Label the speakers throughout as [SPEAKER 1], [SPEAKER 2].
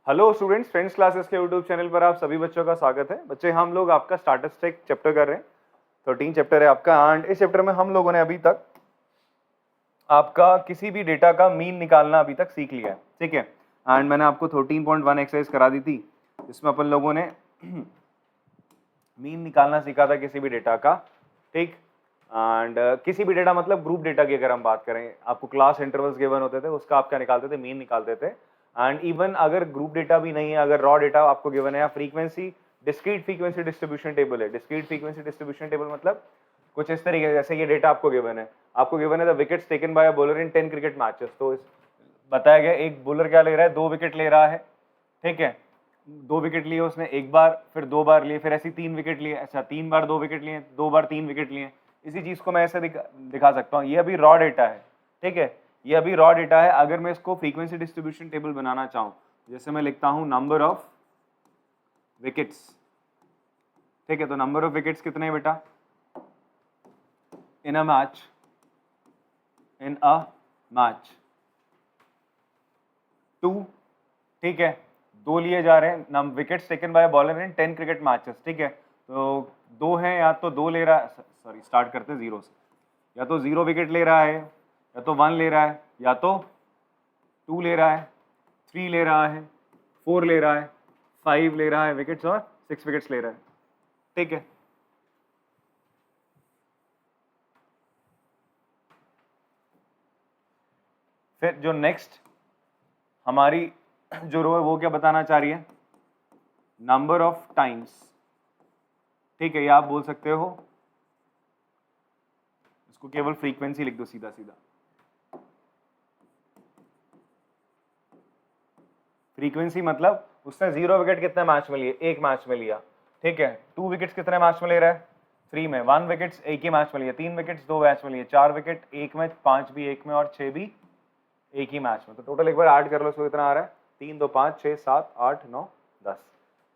[SPEAKER 1] Hello students, friends classes के YouTube channel पर आप सभी बच्चों का स्वागत है। बच्चे, हम लोग आपका स्टैटिस्टिक चैप्टर कर रहे हैं। 13 चैप्टर है आपका एंड इस चैप्टर में हम लोगों ने अभी तक आपका किसी भी डेटा का मीन निकालना अभी तक सीख लिया है, ठीक है। एंड मैंने आपको 13.1 एक्सरसाइज करा दी थी जिसमें अपन लोगों ने मीन निकालना सीखा था किसी भी डेटा का, ठीक। एंड किसी भी डेटा मतलब ग्रुप डेटा की अगर हम बात करें, आपको क्लास इंटरवल्स गिवन होते थे, उसका आप क्या निकालते थे, मीन निकालते थे। एंड इवन अगर ग्रुप डेटा भी नहीं है, अगर रॉ डेटा आपको गिवन है या frequency, discrete frequency distribution table है। डिस्क्रीट फ्रीक्वेंसी डिस्ट्रीब्यूशन टेबल मतलब कुछ इस तरीके, जैसे ये डेटा आपको गिवन है, the wickets taken by a bowler in 10 cricket matches. तो इस बताया गया एक बॉलर क्या ले रहा है, 2 विकेट ले रहा है, ठीक है। 2 विकेट लिए उसने, एक बार, फिर 2 बार लिए, फिर ऐसे 3 विकेट लिए, अच्छा 3 बार 2 विकेट लिए, 2 बार 3 विकेट लिए। इसी चीज को मैं ऐसे दिखा सकता हूँ। ये अभी रॉ डेटा है, ठीक है, ये अभी रॉ डेटा है। अगर मैं इसको फ्रीक्वेंसी डिस्ट्रीब्यूशन टेबल बनाना चाहूँ, जैसे मैं लिखता हूँ नंबर ऑफ विकेट्स, ठीक है। तो नंबर ऑफ विकेट्स कितने हैं बेटा इन अ मैच, टू, ठीक है। 2 लिए जा रहे हैं, wickets taken by bowler in 10 cricket matches, ठीक है। तो 2 हैं, या तो 2 ले रहा है, सॉरी स्टार्ट करते हैं 0 से, या तो 0 विकेट ले रहा है, या तो 1 ले रहा है, या तो 2 ले रहा है, 3 ले रहा है, 4 ले रहा है, 5 ले रहा है विकेट्स, और 6 विकेट्स ले रहा है, ठीक है। फिर जो नेक्स्ट हमारी जो रो है वो क्या बताना चाह रही है, नंबर ऑफ टाइम्स, ठीक है। ये आप बोल सकते हो, इसको केवल फ्रीक्वेंसी लिख दो सीधा सीधा। फ्रीक्वेंसी मतलब उसने 0 विकेट कितने मैच में लिए, एक मैच में लिया, ठीक है। 2 विकेट्स कितने मैच में ले रहा है, 3 में। 1 विकेट्स एक ही मैच में लिया। 3 विकेट्स 2 मैच में लिए। 4 विकेट एक में, 5 भी एक में, और 6 भी एक ही मैच में। तो टोटल एक बार ऐड कर लो, इसको कितना आ रहा है, 3 2 5 6 7 8 9 10।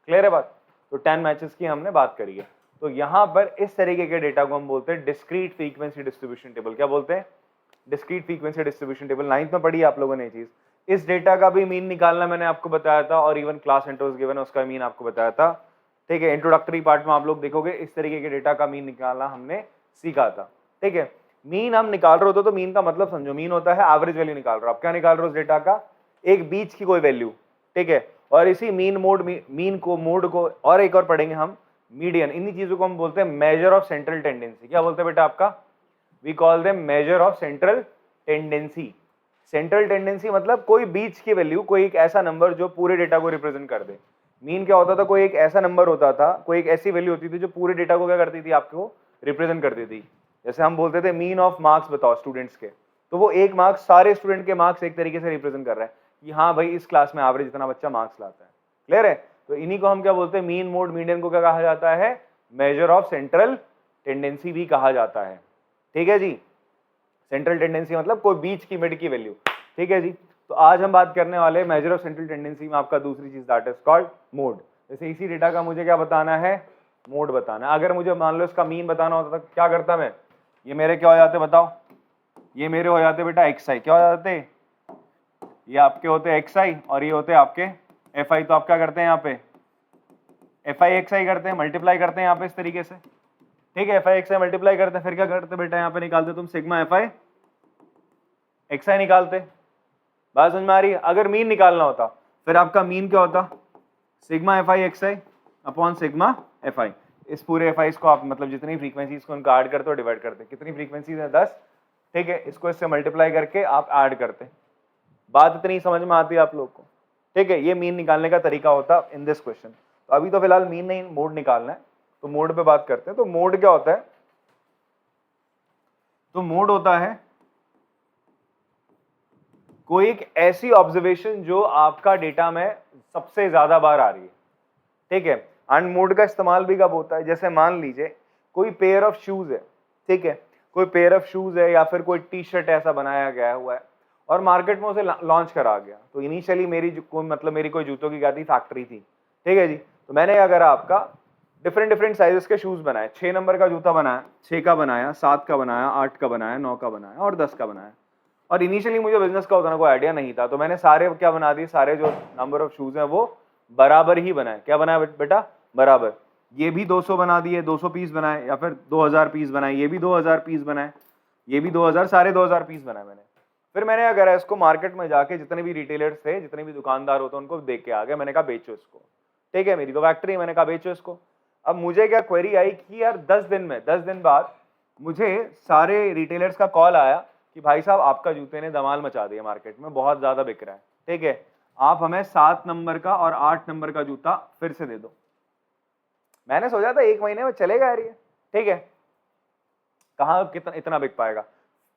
[SPEAKER 1] क्लियर है बात। तो 10 मैचेस की हमने बात करी है। तो यहां पर इस तरीके के डेटा को हम बोलते हैं डिस्क्रीट फ्रीक्वेंसी डिस्ट्रीब्यूशन टेबल। क्या बोलते हैं, discrete frequency distribution table. 9th में पढ़ी आप लोगों ने ये चीज। इस डेटा का भी मीन निकालना मैंने आपको बताया था, और इवन क्लास इंटरवल्स गिवन है उसका मीन आपको बताया था, ठीक है। इंट्रोडक्टरी पार्ट में आप लोग देखोगे इस तरीके के डेटा का मीन निकालना हमने सीखा था, ठीक है। मीन हम निकाल रहे होते तो मीन का मतलब समझो, मीन होता है एवरेज वैल्यू निकाल रहे हो आप। क्या निकाल रहे हो उस डेटा का, एक बीच की कोई वैल्यू, ठीक है। और इसी मीन मोड, मीन को, मोड को, और एक और पढ़ेंगे हम, मीडियन। इन्हीं चीजों को हम बोलते हैं मेजर ऑफ सेंट्रल टेंडेंसी। क्या बोलते हैं बेटा आपका, we call them measure of central tendency. Central tendency मतलब कोई बीच की वैल्यू, कोई एक ऐसा नंबर जो पूरे डेटा को रिप्रेजेंट कर दे। मीन क्या होता था, कोई एक ऐसा नंबर होता था, कोई एक ऐसी वैल्यू होती थी जो पूरे डेटा को क्या करती थी, आपको रिप्रेजेंट करती थी। जैसे हम बोलते थे मीन ऑफ मार्क्स बताओ स्टूडेंट्स के, तो वो एक मार्क्स, सारे स्टूडेंट के मार्क्स एक तरीके से रिप्रेजेंट कर रहा है कि हाँ भाई इस क्लास में एवरेज इतना बच्चा मार्क्स लाता है। क्लियर है। तो इन्हीं को हम क्या बोलते हैं, मीन मोड मीडियन को क्या कहा जाता है, मेजर ऑफ सेंट्रल टेंडेंसी भी कहा जाता है, ठीक है जी। सेंट्रल टेंडेंसी मतलब कोई बीच की, मिड की वैल्यू, ठीक है जी। तो आज हम बात करने वाले मेजर ऑफ सेंट्रल टेंडेंसी में आपका दूसरी चीज, दैट इज कॉल्ड मोड। जैसे इसी डेटा का मुझे क्या बताना है, मोड बताना है। अगर मुझे मान लो इसका मीन बताना होता तो क्या करता मैं, ये मेरे क्या हो जाते बताओ, ये मेरे हो जाते बेटा एक्स आई। क्या हो जाते, ये आपके होते एक्स आई, और ये होते आपके एफ आई। तो आप क्या करते हैं यहाँ पे, एफ आई एक्स आई करते हैं, मल्टीप्लाई करते हैं यहाँ पे इस तरीके से, ठीक है। F I x I multiply करते हैं, फिर क्या करते बेटा, यहाँ पे निकालते तुम सिग्मा एफ आई एक्स आई निकालते। बात समझ में आ रही है। अगर मीन निकालना होता फिर आपका मीन क्या होता, सिग्मा एफ आई एक्स आई अपॉन सिग्मा एफ आई। इस पूरे एफ आई को आप मतलब जितनी फ्रीक्वेंसीज को उनका ऐड करते हो, डिवाइड करते। कितनी फ्रीक्वेंसीज है, 10, ठीक है। इसको इससे मल्टीप्लाई करके आप ऐड करते। बात इतनी समझ में आती है आप लोग को, ठीक है। ये मीन निकालने का तरीका होता इन दिस क्वेश्चन। तो अभी तो फिलहाल मीन नहीं, मोड निकालना है, तो मोड पे बात करते हैं। तो मोड क्या होता है, तो मोड होता है कोई एक ऐसी ऑब्जर्वेशन जो आपका डेटा में सबसे ज्यादा बार आ रही है, ठीक है। एंड मोड का इस्तेमाल भी कब होता है, जैसे मान लीजिए कोई पेयर ऑफ शूज है, ठीक है। कोई पेयर ऑफ शूज है या फिर कोई टी शर्ट ऐसा बनाया गया हुआ है और मार्केट में उसे लॉन्च करा गया। तो इनिशियली मेरी कोई मतलब मेरी कोई जूतों की क्या थी, फैक्ट्री थी, ठीक है जी। तो मैंने क्या करा, आपका डिफरेंट डिफरेंट साइजेस के शूज बनाए। 6 नंबर का जूता बनाया, 6 का बनाया, 7 का बनाया, 8 का बनाया, 9 का बनाया और 10 का बनाया। और इनिशियली मुझे बिजनेस का उतना कोई आइडिया नहीं था, तो मैंने सारे क्या बना दिए, सारे जो नंबर ऑफ शूज हैं वो बराबर ही बनाए। क्या बनाया बेटा? बराबर। ये भी 200 बना दिए, 200 पीस बनाए, या फिर 2000 पीस बनाए, ये भी 2000 पीस बनाए, ये भी 2000, सारे 2000 पीस बनाए मैंने। फिर मैंने क्या करा, इसको मार्केट में जाके जितने भी रिटेलर्स थे, जितने भी दुकानदार होते उनको देख के आ गया। मैंने कहा बेचो इसको, ठीक है, मेरी तो फैक्ट्री है, मैंने कहा बेचो इसको। अब मुझे क्या क्वेरी आई कि यार 10 दिन बाद मुझे सारे रिटेलर्स का कॉल आया कि भाई साहब आपका जूते ने धमाल मचा दिया, मार्केट में बहुत ज्यादा बिक रहा है, ठीक है, आप हमें 7 नंबर का और 8 नंबर का जूता फिर से दे दो। मैंने सोचा था 1 महीने में चलेगा यार ये, ठीक है, कहाँ कितना इतना बिक पाएगा।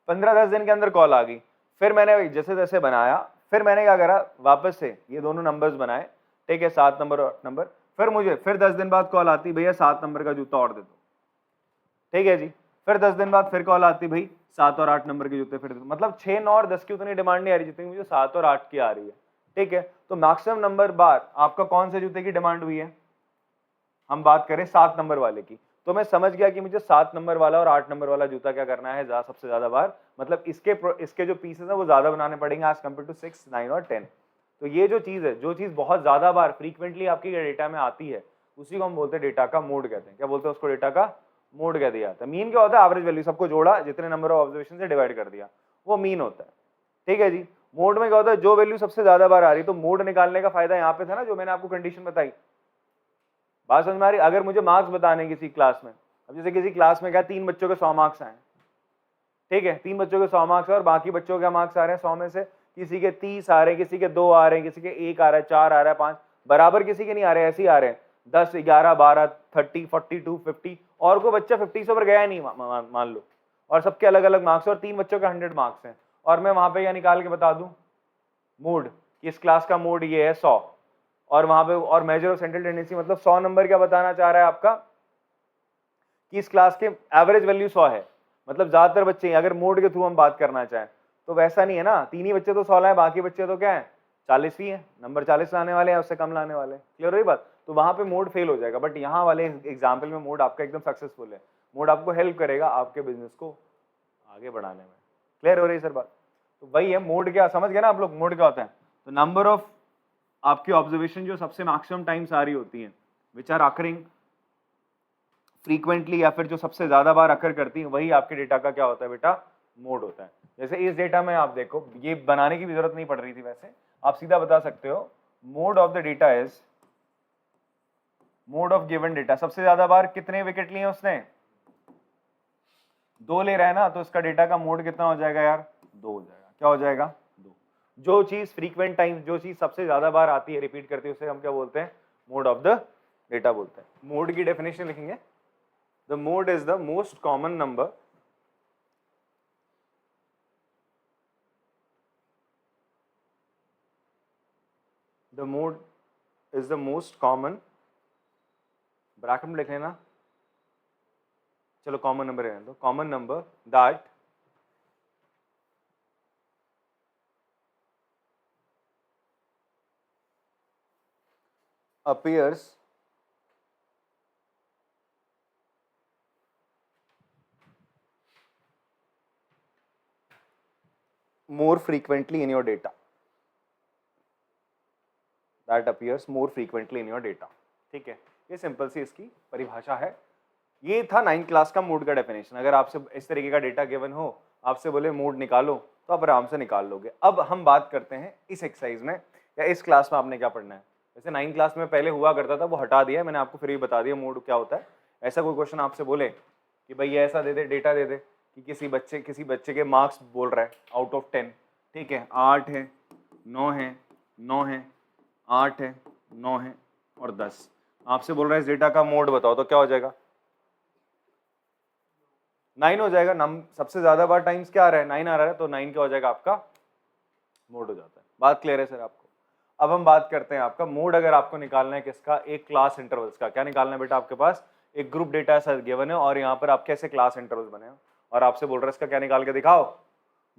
[SPEAKER 1] 15-10 दिन के अंदर कॉल आ गई। फिर मैंने जैसे तैसे बनाया, फिर मैंने क्या करा, वापस से ये दोनों नंबर्स बनाए, ठीक है, 7 नंबर और 8 नंबर। फिर मुझे फिर 10 दिन बाद कॉल आती, भैया 7 नंबर का जूता और दे दो, ठीक है जी। फिर 10 दिन बाद फिर कॉल आती, भाई 7 और 8 नंबर के जूते फिर दे दो। मतलब 6, 9 और 10 की उतनी डिमांड नहीं आ रही जितनी मुझे 7 और 8 की आ रही है, ठीक है। तो मैक्सिमम नंबर बार आपका कौन से जूते की डिमांड हुई है, हम बात करें 7 नंबर वाले की, तो मैं समझ गया कि मुझे 7 नंबर वाला और 8 नंबर वाला जूता क्या करना है, सबसे ज्यादा बार, मतलब इसके जो पीसेस है वो ज्यादा बनाने पड़ेंगे एज कम्पेयर टू 6, 9 और 10। तो ये जो चीज है, जो चीज बहुत ज्यादा बार फ्रीक्वेंटली आपकी डेटा में आती है, उसी को हम बोलते हैं डेटा का मोड कहते हैं। क्या बोलते हैं उसको? डेटा का मोड कह दिया जाता है। मीन क्या होता है? एवरेज वैल्यू, सबको जोड़ा, जितने नंबर ऑफ ऑब्जर्वेशन से डिवाइड कर दिया, वो मीन होता है, ठीक है जी। मोड में क्या होता है? जो वैल्यू सबसे ज्यादा बार आ रही, तो मोड निकालने का फायदा यहाँ पे था ना, जो मैंने आपको कंडीशन बताई। बात समझ में आ रही? अगर मुझे मार्क्स बताने किसी क्लास में, अब जैसे किसी क्लास में क्या 3 बच्चों के 100 मार्क्स आए, ठीक है, 3 बच्चों के 100 मार्क्स है और बाकी बच्चों के मार्क्स आ रहे हैं 100 में से किसी के 30 आ रहे हैं, किसी के 2 आ रहे हैं, किसी के 1 आ रहा है, 4 आ रहा है, 5 बराबर किसी के नहीं आ रहे, ऐसे ही आ रहे हैं 10, 11, 12, 30, 42, 50, और कोई बच्चा 50 से ऊपर गया नहीं मान लो, और सबके अलग अलग मार्क्स, और 3 बच्चों के 100 मार्क्स हैं, और मैं वहां पे क्या निकाल के बता दूं, मोड, कि इस क्लास का मोड ये है 100, और वहां पे और मेजर ऑफ सेंट्रल टेंडेंसी मतलब 100 नंबर क्या बताना चाह रहा है आपका, कि इस क्लास के एवरेज वैल्यू 100 है, मतलब ज्यादातर बच्चे हैं। अगर मोड के थ्रू हम बात करना चाहें तो वैसा नहीं है ना, 3 ही बच्चे तो 100 लाए, बाकी बच्चे तो क्या है 40 ही है, नंबर 40 लाने वाले हैं, उससे कम लाने वाले हैं। क्लियर हुई बात? तो वहां पे मोड फेल हो जाएगा, बट यहाँ वाले एग्जाम्पल में मोड आपका एकदम सक्सेसफुल है। मोड आपको हेल्प करेगा आपके बिजनेस को आगे बढ़ाने में। क्लियर हो रही है सर बात? तो वही है मोड, क्या समझ गए ना आप लोग? मोड क्या होता है? तो नंबर ऑफ आपकी ऑब्जर्वेशन जो सबसे मैक्सिमम टाइम्स आ रही होती है, विच आर अकरिंग फ्रीक्वेंटली, या फिर जो सबसे ज्यादा बार अकर करती है, वही आपके डेटा का क्या होता है बेटा? मोड होता है। जैसे इस डेटा में आप देखो, ये बनाने की भी जरूरत नहीं पड़ रही थी, वैसे आप सीधा बता सकते हो, mode of the data is mode of given data. सबसे ज्यादा बार कितने विकेट लिए उसने? 2 ले रहा है ना, तो इसका डेटा का मोड कितना हो जाएगा यार? 2 हो जाएगा। क्या हो जाएगा? 2। जो चीज फ्रीक्वेंट टाइम, जो चीज सबसे ज्यादा बार आती है, रिपीट करती है, उसे हम क्या बोलते हैं? मोड ऑफ द डेटा बोलते हैं। मोड की डेफिनेशन लिखेंगे, the mode is the most common number the mode is the most common, bracket में लिख लेना, चलो कॉमन नंबर रहने दो, common number that appears more frequently in your data, that appears more frequently in your data। ठीक है, ये simple सी इसकी परिभाषा है। ये था 9th क्लास का मोड का डेफिनेशन। अगर आपसे इस तरीके का डेटा गिवन हो, आपसे बोले मोड निकालो, तो आप आराम से निकाल लोगे। अब हम बात करते हैं इस एक्सरसाइज में, या इस क्लास में आपने क्या पढ़ना है। जैसे 9th क्लास में पहले हुआ करता था, वो हटा दिया मैंने आपको, फिर भी बता दिया मोड क्या होता है। ऐसा कोई क्वेश्चन आपसे बोले कि भाई ये ऐसा दे दे, डेटा दे दे कि किसी बच्चे के मार्क्स बोल रहा है आउट ऑफ 10, ठीक है, 8 है, 9 है, 9 है, 8 है, 9 है और 10, आपसे बोल रहा है इस डेटा का मोड बताओ, तो क्या हो जाएगा? 9 हो जाएगा। सबसे ज्यादा बार टाइम्स क्या आ रहा है? 9 आ रहा है, तो 9 क्या हो जाएगा आपका? मोड हो जाता है। बात क्लियर है सर आपको? अब हम बात करते हैं आपका मोड, अगर आपको निकालना है किसका? एक क्लास इंटरवल्स का। क्या निकालना है बेटा? आपके पास एक ग्रुप डेटा ऐसा गिवन है और यहाँ पर आपके ऐसे क्लास इंटरवल्स बने हैं, और आपसे बोल रहा है इसका क्या निकाल के दिखाओ?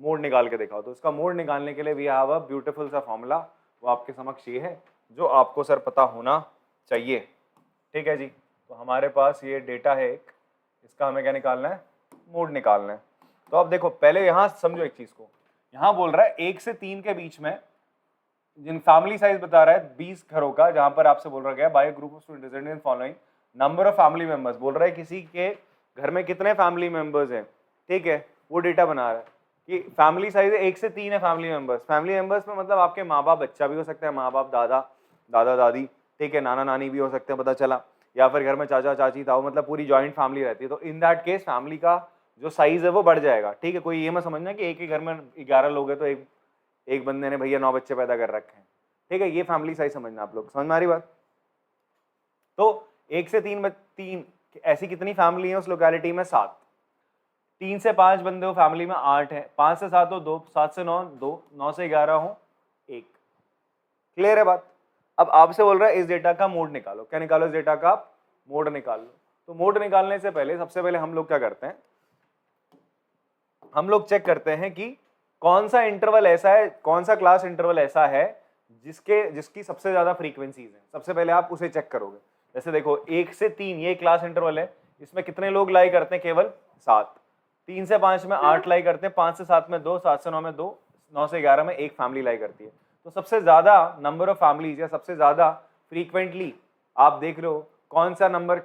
[SPEAKER 1] मोड निकाल के दिखाओ। तो इसका मोड निकालने के लिए वी हैव अ ब्यूटीफुल सा फॉर्मूला, वो आपके समक्ष ये है, जो आपको सर पता होना चाहिए। ठीक है जी, तो हमारे पास ये डेटा है एक, इसका हमें क्या निकालना है? मोड निकालना है। तो अब देखो, पहले यहाँ समझो एक चीज को, यहाँ बोल रहा है 1 से 3 के बीच में जिन फैमिली साइज बता रहा है 20 घरों का, जहां पर आपसे बोल रहा है bye group of student resident in following number of family members, बोल रहा है किसी के घर में कितने फैमिली मेंबर्स हैं, ठीक है, वो डेटा बना रहा है कि फैमिली साइज 1 से 3 है फैमिली मेंबर्स। फैमिली मेंबर्स में मतलब आपके माँ बाप, बच्चा भी हो सकता है, माँ बाप, दादा दादा दादी, ठीक है, नाना नानी भी हो सकते हैं, पता चला, या फिर घर में चाचा चाची ताऊ, मतलब पूरी जॉइंट फैमिली रहती है। तो इन दैट केस फैमिली का जो साइज है वो बढ़ जाएगा, ठीक है। कोई ये मत समझना कि एक ही घर में 11 लोग हैं तो एक बंदे ने भैया 9 बच्चे पैदा कर रखे हैं, ठीक है, ये फैमिली साइज समझना आप लोग, समझ में आ रही बात। तो 1 से 3 ऐसी कितनी फैमिली है उस लोकेलिटी में? 7। 3 से 5 बंदे हो फैमिली में 8 है, 5 से 7 हो 2, 7 से 9 2, 9 से 11 हो 1। क्लियर है बात। अब आपसे बोल रहा है इस डेटा का मोड निकालो। क्या निकालो? इस डेटा का मोड निकाल लो। तो मोड निकालने से पहले सबसे पहले हम लोग क्या करते हैं, हम लोग चेक करते हैं कि कौन सा इंटरवल ऐसा है, कौन सा क्लास इंटरवल ऐसा है जिसकी सबसे ज्यादा फ्रीक्वेंसीज है। सबसे पहले आप उसे चेक करोगे। जैसे देखो 1 से 3 ये क्लास इंटरवल है, इसमें कितने लोग लाई करते हैं? केवल 7। 3 से 5 में 8 लाई करते हैं, 5 से 7 में 2, 7 से 9 में 2, 9 से 11 में एक फैमिली लाई करती है। तो सबसे ज्यादा नंबर ऑफ फैमिलीज या सबसे ज्यादा फ्रीक्वेंटली आप देख रहे हो कौन सा नंबर,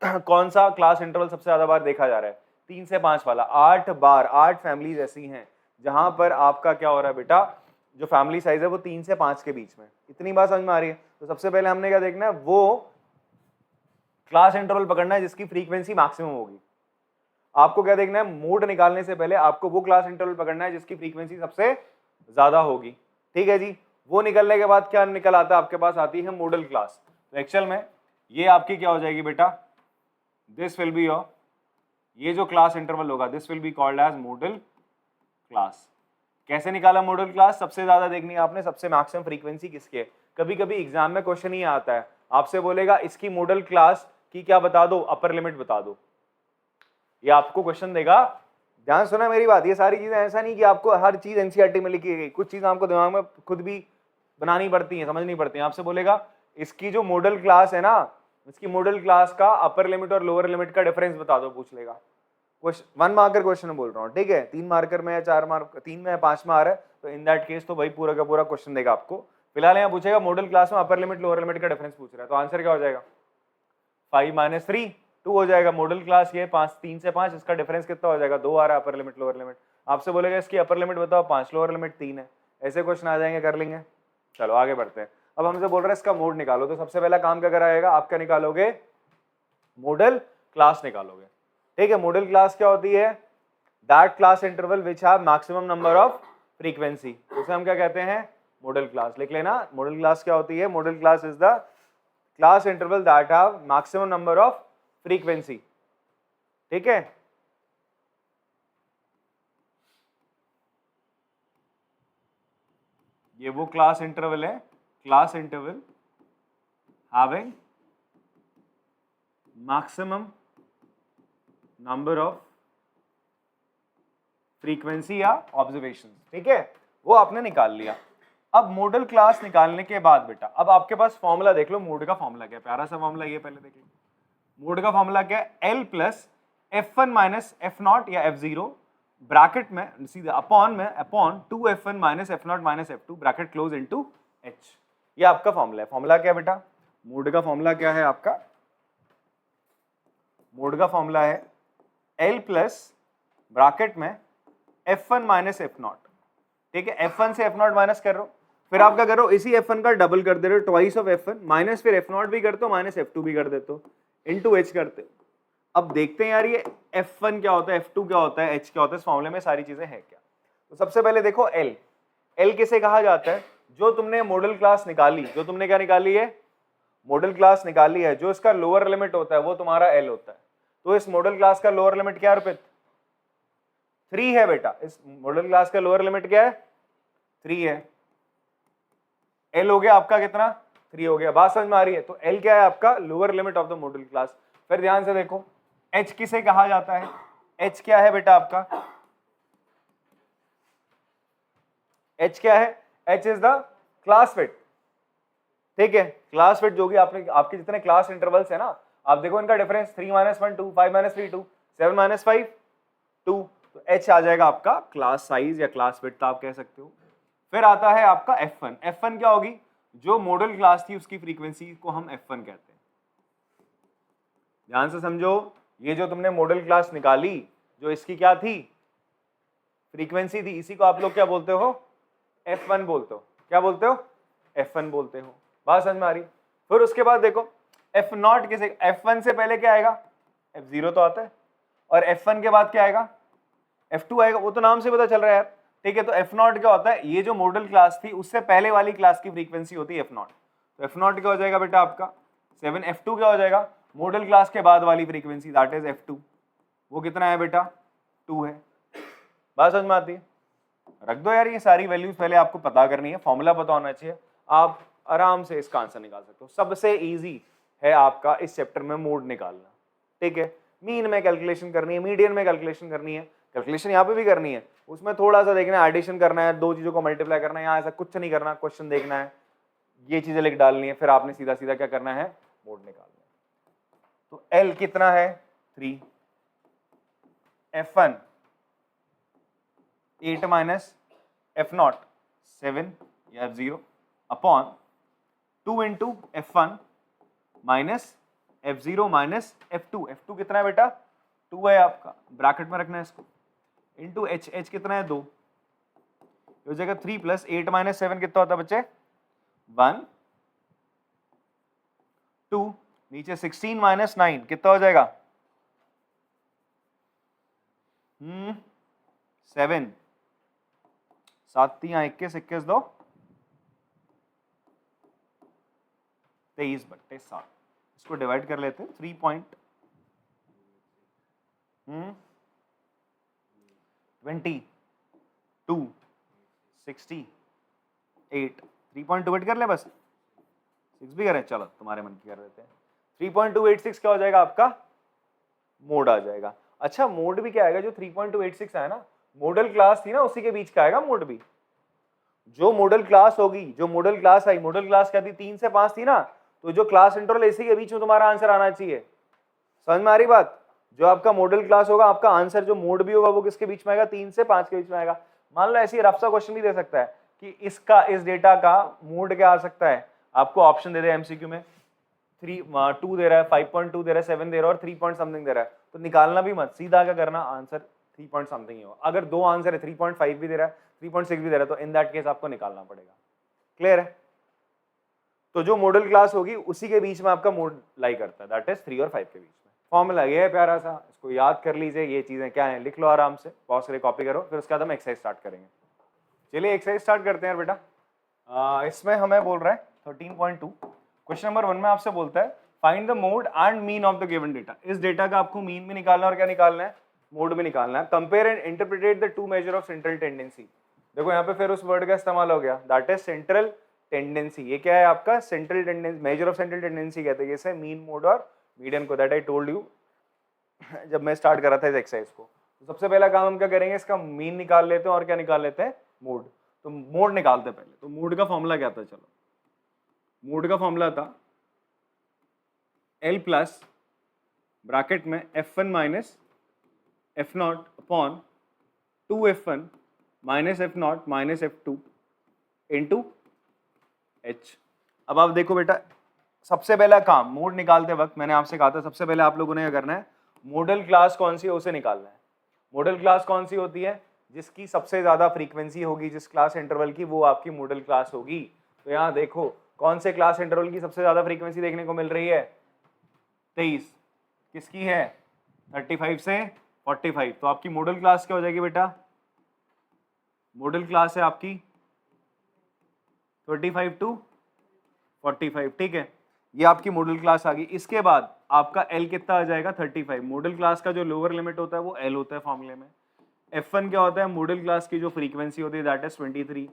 [SPEAKER 1] कौन सा क्लास इंटरवल सबसे ज्यादा बार देखा जा रहा है? 3 से 5 वाला। 8 बार, 8 फैमिलीज ऐसी हैं जहां पर आपका क्या हो रहा है बेटा, जो फैमिली साइज है वो 3 से 5 के बीच में। इतनी बात समझ में आ रही है? तो सबसे पहले हमने क्या देखना है, वो क्लास इंटरवल पकड़ना है जिसकी फ्रीक्वेंसी मैक्सिमम होगी। आपको क्या देखना है? मोड निकालने से पहले आपको वो क्लास इंटरवल पकड़ना है जिसकी फ्रीक्वेंसी सबसे ज्यादा होगी, ठीक है जी। वो निकलने के बाद क्या निकल आता है? आपके पास आती है मॉडल क्लास। तो एक्चुअल में ये आपकी क्या हो जाएगी बेटा, दिस विल बी योर, ये जो क्लास इंटरवल होगा this will be called as modal class. कैसे निकाला मॉडल क्लास? सबसे ज्यादा देखनी है आपने, सबसे मैक्सिमम फ्रीक्वेंसी किसकी है। कभी कभी एग्जाम में क्वेश्चन ही आता है, आपसे बोलेगा इसकी मॉडल क्लास की क्या बता दो, अपर लिमिट बता दो। ये आपको क्वेश्चन देगा, ध्यान सुना मेरी बात। ये सारी चीजें ऐसा नहीं कि आपको हर चीज एनसीईआरटी में लिखी गई, कुछ चीजें आपको दिमाग में खुद भी बनानी पड़ती हैं, समझनी पड़ती हैं। आपसे बोलेगा इसकी जो मॉडल क्लास है ना, इसकी मॉडल क्लास का अपर लिमिट और लोअर लिमिट का डिफरेंस बता दो, पूछ लेगा। 1 मार्कर क्वेश्चन बोल रहा हूँ, ठीक है। 3 मार्कर में या 4 मार्क, 3 में या 5 में आ रहा है, तो इन दैट केस तो भाई पूरा का पूरा क्वेश्चन देगा आपको। फिलहाल यहाँ पूछेगा मॉडल क्लास में अपर लिमिट लोअर लिमिट का डिफरेंस पूछ रहा है, तो आंसर क्या हो जाएगा? 5 - 3 2 हो जाएगा। मॉडल क्लास ये 3 से 5, इसका डिफरेंस कितना हो जाएगा? 2 आ रहा है अपर लिमिट लोअर लिमिट। आपसे बोलेगा इसकी अपर लिमिट बताओ, 5, लोअर लिमिट 3 है। ऐसे क्वेश्चन आ जाएंगे, कर लेंगे। चलो आगे बढ़ते हैं। अब हमसे बोल रहा है इसका मोड निकालो, तो सबसे पहला काम क्या कराएगा? आप क्या निकालोगे? मॉडल क्लास निकालोगे, ठीक है। मॉडल क्लास क्या होती है? That class interval which have maximum number of frequency, उसे हम क्या कहते हैं? Model class. लिख लेना, मॉडल क्लास क्या होती है? Model class is the class interval that have maximum number of frequency, ठीक है। ये वो क्लास इंटरवल है, class interval having maximum number of frequency या ऑब्जर्वेशन, ठीक है। वो आपने निकाल लिया। अब मॉडल क्लास निकालने के बाद बेटा, अब आपके पास फॉर्मूला देख लो। मोड का फॉर्मूला क्या है? प्यारा सा फॉर्मूला, ये पहले देख लो। मोड का फॉर्मूला क्या है? L plus F1 minus F0 या F0 ब्रैकेट में सीधे upon 2F1 minus F0 minus F2 bracket close into H। ये आपका फॉर्मूला है। फॉर्मूला क्या है बेटा? मोड का फॉर्मूला क्या है आपका? मोड का फॉर्मूला है L प्लस ब्रैकेट में F1 माइनस F0, ठीक है। F1 से F0 माइनस कर रहे हो, फिर आप क्या कर रहे हो? इसी F1 का डबल कर दे रहे हो, ट्वाइस ऑफ F1 माइनस, फिर F0 भी करते हो, माइनस F2 भी कर देते हो, इनटू H करते हो। अब देखते हैं यार ये F1 क्या होता है, F2 क्या होता है, H क्या होता है, इस फॉर्मूले में सारी चीजें हैं क्या। तो सबसे पहले देखो L, L किसे कहा जाता है? जो तुमने मॉडल क्लास निकाली, जो तुमने क्या निकाली है? मॉडल क्लास निकाली है, जो इसका लोअर लिमिट होता है वो तुम्हारा L होता है। तो इस मॉडल क्लास का लोअर लिमिट क्या है अर्पित? 3 है बेटा। इस मॉडल क्लास का लोअर लिमिट क्या है? 3 है। L हो गया आपका कितना? 3 हो गया। बात समझ में आ रही है? तो L क्या है आपका? Lower limit of the model class. फिर ध्यान से देखो H किसे कहा जाता है? H क्या है बेटा आपका? H क्या है? H is the class fit, ठीक है। क्लास फिट जो कि आपने आपके जितने क्लास इंटरवल्स है ना, आप देखो इनका डिफरेंस 3 - 1 2, 5 - 3 2, 7 - 5 2। तो तो h आ जाएगा आपका क्लास साइज या क्लास विड्थ आप कह सकते हो। फिर आता है आपका f1। f1 क्या होगी, जो मॉडल क्लास थी उसकी फ्रीक्वेंसी को हम f1 कहते हैं। ध्यान से समझो, ये जो तुमने मॉडल क्लास निकाली, जो इसकी क्या थी, फ्रीक्वेंसी थी, इसी को आप लोग क्या बोलते हो, f1 बोलते हो। क्या बोलते हो, f1 बोलते हो। बात समझ में आ रही। फिर उसके बाद देखो f0 किसे, f1 से पहले क्या आएगा, f0 तो आता है, और f1 के बाद क्या आएगा, f2 आएगा, वो तो नाम से पता चल रहा है यार। ठीक है, तो f0 क्या होता है, ये जो मॉडल क्लास थी उससे पहले वाली क्लास की फ्रीक्वेंसी होती है f0। तो f0 क्या हो जाएगा बेटा आपका 7। f2 क्या हो जाएगा, मॉडल क्लास के बाद वाली फ्रीक्वेंसी, दैट इज f2। वो कितना है बेटा, 2 है। बात समझ में आती है। रख दो यार, ये सारी वैल्यूज पहले आपको पता करनी है, फॉर्मूला पता होना चाहिए, आप आराम से इसका आंसर निकाल सकते हो। सबसे इजी है आपका इस चैप्टर में मोड निकालना। ठीक है, मीन में कैलकुलेशन करनी है, मीडियन में कैलकुलेशन करनी है, कैलकुलेशन यहाँ पे भी करनी है, उसमें थोड़ा सा देखना है, एडिशन करना है, दो चीजों को मल्टीप्लाई करना है, यहाँ ऐसा कुछ नहीं करना, क्वेश्चन देखना है, ये चीजें लिख डालनी है, फिर आपने सीधा सीधा क्या करना है, मोड निकालना है। तो L कितना है 3, F1 8 माइनस F0 7 या F0 upon 2 into F1 minus F0 minus F2। F2 कितना है बेटा, 2 है आपका, ब्रैकेट में रखना है इसको, इंटू H, H कितना है 2, हो जाएगा 3 प्लस 8 माइनस 7 कितना होता है बच्चे, 1 2, नीचे 16 माइनस 9 कितना हो जाएगा 7, 7 21, 21 2 23/7। इसको डिवाइड कर लेते हैं 3.20 2 68 3.28 कर ले, बस 6 भी करें, चलो तुम्हारे मन की कर लेते हैं। 3.286 क्या हो जाएगा आपका, मोड आ जाएगा। अच्छा, मोड भी क्या आएगा, जो 3.286 है ना, मॉडल क्लास थी ना, उसी के बीच का आएगा मोड भी। जो मॉडल क्लास होगी, जो मॉडल क्लास आई, मॉडल क्लास क्या थी, 3 से 5 थी ना, तो जो क्लास इंटरवल इसी के बीच में तुम्हारा आंसर आना चाहिए। समझ में आ रही बात, जो आपका मॉडल क्लास होगा, आपका आंसर जो मोड भी होगा वो किसके बीच में आएगा, 3 से 5 के बीच में आएगा। मान लो ऐसी रफ सा क्वेश्चन भी दे सकता है कि इसका, इस डेटा का मोड क्या आ सकता है, आपको ऑप्शन दे दे एमसीक्यू में, 2 दे रहा है, 5.2 दे रहा है, 7 दे रहा है और 3 पॉइंट समथिंग दे रहा है, तो निकालना भी मत, सीधा क्या करना, आंसर 3 पॉइंट समथिंग ही होगा। अगर दो आंसर है, 3.5 भी दे रहा है, 3.6 भी दे रहा है, तो इन दैट केस आपको निकालना पड़ेगा। क्लियर है। तो जो मॉडल क्लास होगी उसी के बीच में आपका मोड लाई करता है, दैट इज 3 और 5 के बीच में। फॉर्मूला ये है प्यारा सा, इसको याद कर लीजिए, ये चीजें क्या है लिख लो आराम से, पॉज करके कॉपी करो, फिर उसके बाद हम एक्सरसाइज स्टार्ट करेंगे। चलिए एक्सरसाइज स्टार्ट करते हैं बेटा। इसमें हमें बोल रहा है 13.2, क्वेश्चन नंबर 1 में आपसे बोलता है find the mode and mean of the given data. इस डेटा का आपको मीन भी निकालना है और क्या निकालना है, मोड भी निकालना है। Compare and interpret the two measure of central tendency. देखो यहाँ पे फिर उस वर्ड का इस्तेमाल हो गया, दैट इज सेंट्रल टेंडेंसी। ये क्या है आपका, central tendency, major of central tendency कहते हैं जैसे मीन, मोड और मीडियन को, दैट आई टोल्ड यू जब मैं स्टार्ट कर रहा था इस एक्सरसाइज को। तो सबसे पहला काम हम क्या करेंगे, इसका मीन निकाल लेते हैं और क्या निकाल लेते हैं, मोड। तो मोड निकालते हैं पहले। तो मोड का फॉर्मूला क्या था, चलो मोड का फॉर्मूला था L प्लस ब्रैकेट में F1 minus F0 upon 2F1 minus F0 minus F2 into H। अब आप देखो बेटा, सबसे पहला काम मोड निकालते वक्त मैंने आपसे कहा था सबसे पहले आप लोगों ने क्या करना है, मॉडल क्लास कौन सी है उसे निकालना है। मॉडल क्लास कौन सी होती है, जिसकी सबसे ज्यादा फ्रीक्वेंसी होगी जिस क्लास इंटरवल की, वो आपकी मॉडल क्लास होगी। तो यहाँ देखो कौन से क्लास इंटरवल की सबसे ज्यादा फ्रीक्वेंसी देखने को मिल रही है, 23। किसकी है, 35 से 45। तो आपकी मॉडल क्लास क्या हो जाएगी बेटा, मॉडल क्लास है आपकी 35 टू 45। ठीक है, ये आपकी मॉडल क्लास आ गई। इसके बाद आपका L कितना आ जाएगा, 35। मॉडल क्लास का जो लोअर लिमिट होता है वो L होता है फॉर्मूले में। F1 क्या होता है, मॉडल क्लास की जो फ्रीक्वेंसी होती है दैट इज 23।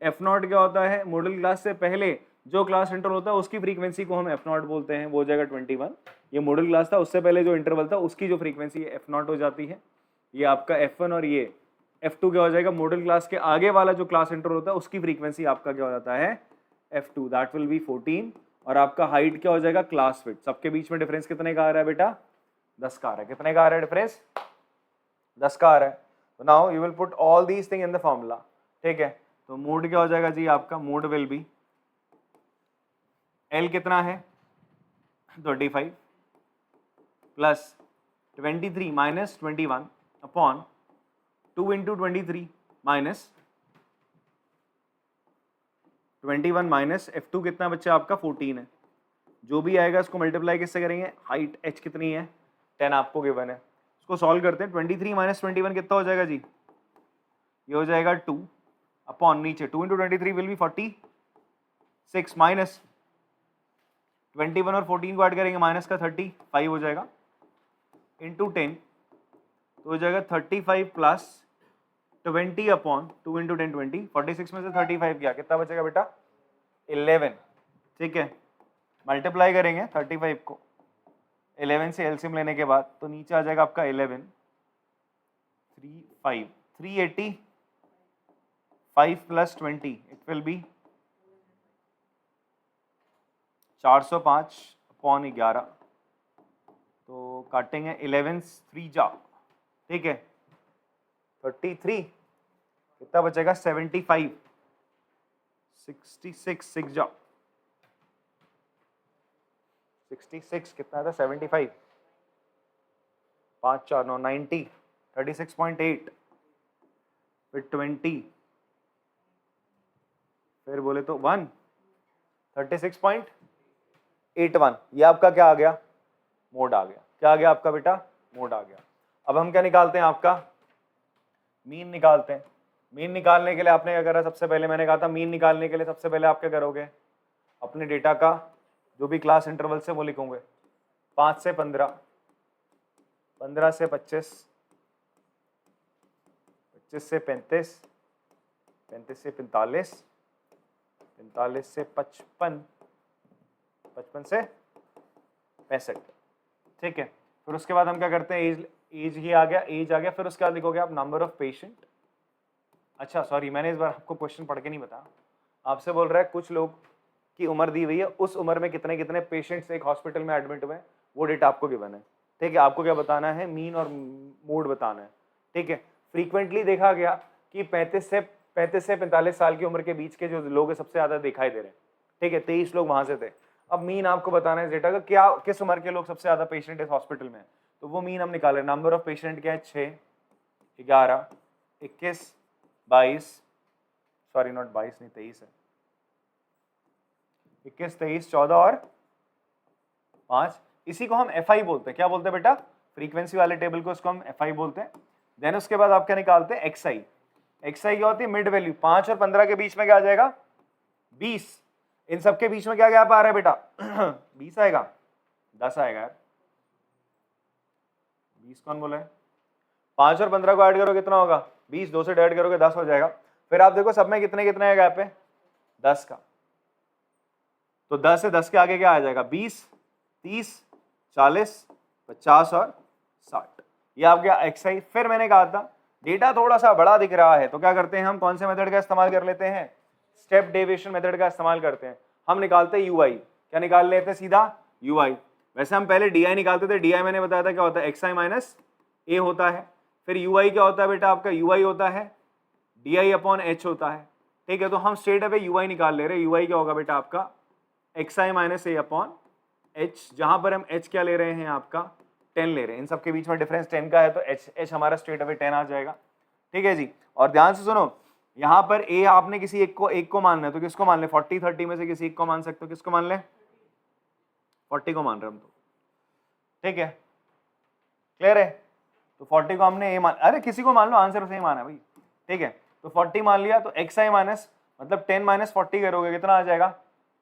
[SPEAKER 1] F0 क्या होता है, मॉडल क्लास से पहले जो क्लास इंटरवल होता है उसकी फ्रीक्वेंसी को हम F0 बोलते हैं, वो हो जाएगा 21। ये मॉडल क्लास था, उससे पहले जो इंटरवल था उसकी जो फ्रीक्वेंसी F0 हो जाती है। ये आपका F1 और ये F2 क्या हो जाएगा, मॉडल क्लास के आगे वाला जो क्लास इंटरवल होता है उसकी फ्रीक्वेंसी आपका क्या हो जाता है, F2, दैट विल बी 14। और आपका हाइट क्या हो जाएगा, क्लास विड्थ। सबके बीच में डिफरेंस कितने का आ रहा है बेटा, 10 का आ रहा है। कितने का आ रहा है डिफरेंस, 10 का आ रहा है। तो now you will put all these thing in the formula, ठीक है। तो मोड क्या हो जाएगा जी आपका, मोड विल बी एल कितना है 25 plus 23 minus 21 upon 2 into 23 minus 21 minus F2 कितना बच्चा आपका 14 है। जो भी आएगा इसको मल्टीप्लाई किससे करेंगे, हाइट h कितनी है 10 आपको गिवन है, इसको सॉल्व करते हैं। 23 माइनस 21 कितना हो जाएगा जी, ये हो जाएगा 2 अपॉन नीचे 2 इंटू 23 विल बी 46 माइनस 21 और 14 को ऐड करेंगे माइनस का 35 हो जाएगा इंटू 10 तो हो जाएगा 35 प्लस 20 अपॉन 2 इंटू 10 20, 46 में से 35 गया कितना बचेगा बेटा 11, ठीक है। मल्टीप्लाई करेंगे 35 को 11 से एलसीएम लेने के बाद तो नीचे आ जाएगा आपका 11 380 5 plus 20 it will be 405 upon 11, तो काटेंगे 11 3 जा, ठीक है 33 कितना बचेगा 75 66 6 जा 66 कितना था 75 5 4 9 90 36.8 फिर 20 फिर बोले तो 1 36.81, ये आपका क्या आ गया मोड आ गया, क्या आ गया आपका बेटा मोड आ गया। अब हम क्या निकालते हैं आपका मीन निकालते हैं। मीन निकालने के लिए आपने क्या करा, सबसे पहले मैंने कहा था मीन निकालने के लिए सबसे पहले आप क्या करोगे, अपने डेटा का जो भी क्लास इंटरवल से वो लिखोगे 5 से 15, 15 से 25, 25 से 35, 35 से 45, 45 से 55, 55 से 65, ठीक है। फिर उसके बाद हम क्या करते हैं एज ही आ गया, एज आ गया, फिर उसके बाद लिखोगे आप नंबर ऑफ पेशेंट। अच्छा सॉरी मैंने इस बार आपको क्वेश्चन पढ़ के नहीं बताया, आपसे बोल रहा है कुछ लोग की उम्र दी हुई है, उस उम्र में कितने कितने पेशेंट्स एक हॉस्पिटल में एडमिट हुए वो डेटा आपको गिवन है, ठीक है। आपको क्या बताना है मीन और मोड बताना है, ठीक है। फ्रीक्वेंटली देखा गया कि 35 से 45 साल की उम्र के बीच के जो लोग सबसे ज्यादा दिखाई दे रहे हैं, ठीक है 23 लोग वहां से थे। अब मीन आपको बताना है डेटा का क्या किस उम्र के लोग सबसे ज्यादा पेशेंट इस हॉस्पिटल में, तो वो मीन हम निकाल रहे हैं। नंबर ऑफ पेशेंट क्या है 6 11 21 22, सॉरी नॉट 22 नहीं 23 है, 21 23 14 और 5, इसी को हम FI बोलते हैं। क्या बोलते हैं बेटा, फ्रीक्वेंसी वाले टेबल को इसको हम FI बोलते हैं। देन उसके बाद आप क्या निकालते हैं XI। XI क्या होती है मिड वैल्यू, 5 और 15 के बीच में क्या आ जाएगा 20, इन सबके बीच में क्या गैप आ रहा है बेटा 20 आएगा 10 आएगा यार, 20 कौन बोला है, 5 और 15 को ऐड करो कितना होगा 20, 2 से ऐड करोगे 10 हो जाएगा। फिर आप देखो सब में कितने कितने का गैप है 10 का, तो 10 से 10 के आगे क्या आ जाएगा 20 30 40 50 और 60, ये आप गया XI। फिर मैंने कहा था डेटा थोड़ा सा बड़ा दिख रहा है तो क्या करते हैं हम कौन से मेथड का इस्तेमाल कर लेते हैं, स्टेप डेविएशन मेथड का इस्तेमाल करते हैं। हम निकालते हैं UI, क्या निकाल लेते हैं सीधा UI। वैसे हम पहले DI निकालते थे, DI मैंने बताया था क्या होता है XI माइनस A होता है। फिर UI क्या होता है बेटा आपका, UI होता है DI अपॉन H होता है, ठीक है। तो हम स्ट्रेट अवे UI निकाल ले रहे हैं। UI क्या होगा बेटा आपका XI minus A upon H, जहां पर हम H क्या ले रहे हैं आपका 10 ले रहे हैं, इन सबके बीच में डिफरेंस 10 का है तो H हमारा स्ट्रेट अवे 10 आ जाएगा, ठीक है जी। और ध्यान से सुनो, यहाँ पर A आपने किसी एक को मानना है तो किसको मान ले, 40 30 में से किसी एक को मान सकते हो, किसको मान ले 40 को मान रहे हम तो, ठीक है क्लियर है। तो 40 को हमने A मान, अरे किसी को मान लो आंसर सही माना है भाई, ठीक है। तो 40 मान लिया तो XI माइनस मतलब 10 माइनस 40 करोगे कितना आ जाएगा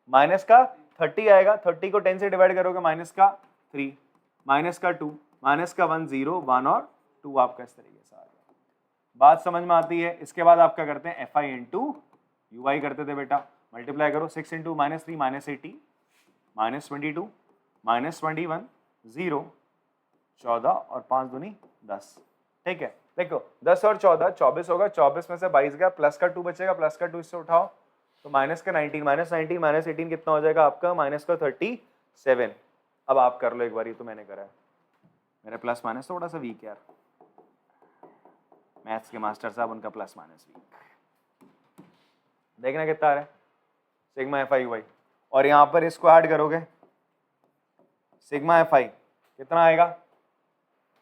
[SPEAKER 1] माइनस का 30 आएगा। 30 को 10 से डिवाइड करोगे माइनस का 3 माइनस का 2 माइनस का 1 0 1 और 2 आपका इस तरीके से आ गया। बात समझ में आती है। इसके बाद आप क्या करते हैं FI इंटू UI करते थे बेटा, मल्टीप्लाई करो 6 into minus 3 minus 80 minus 22 minus 21 0 14 और 5 दूनी 10, ठीक है। देखो 10 और 14 24 होगा, 24 में से 22 गया, प्लस का 2 बचेगा, प्लस का 2 इससे उठाओ तो माइनस का 19 माइनस 19 माइनस 18 कितना हो जाएगा आपका माइनस का 37। अब आप कर लो एक बार, ये तो मैंने करा है, मेरा प्लस माइनस थोड़ा सा वीक यार। मैथ्स के मास्टर साहब, उनका प्लस माइनस वीक। देखना कितना आ रहा है सिग्मा एफ आई वाई, और यहाँ पर इसको ऐड करोगे सिग्मा एफ आई कितना आएगा?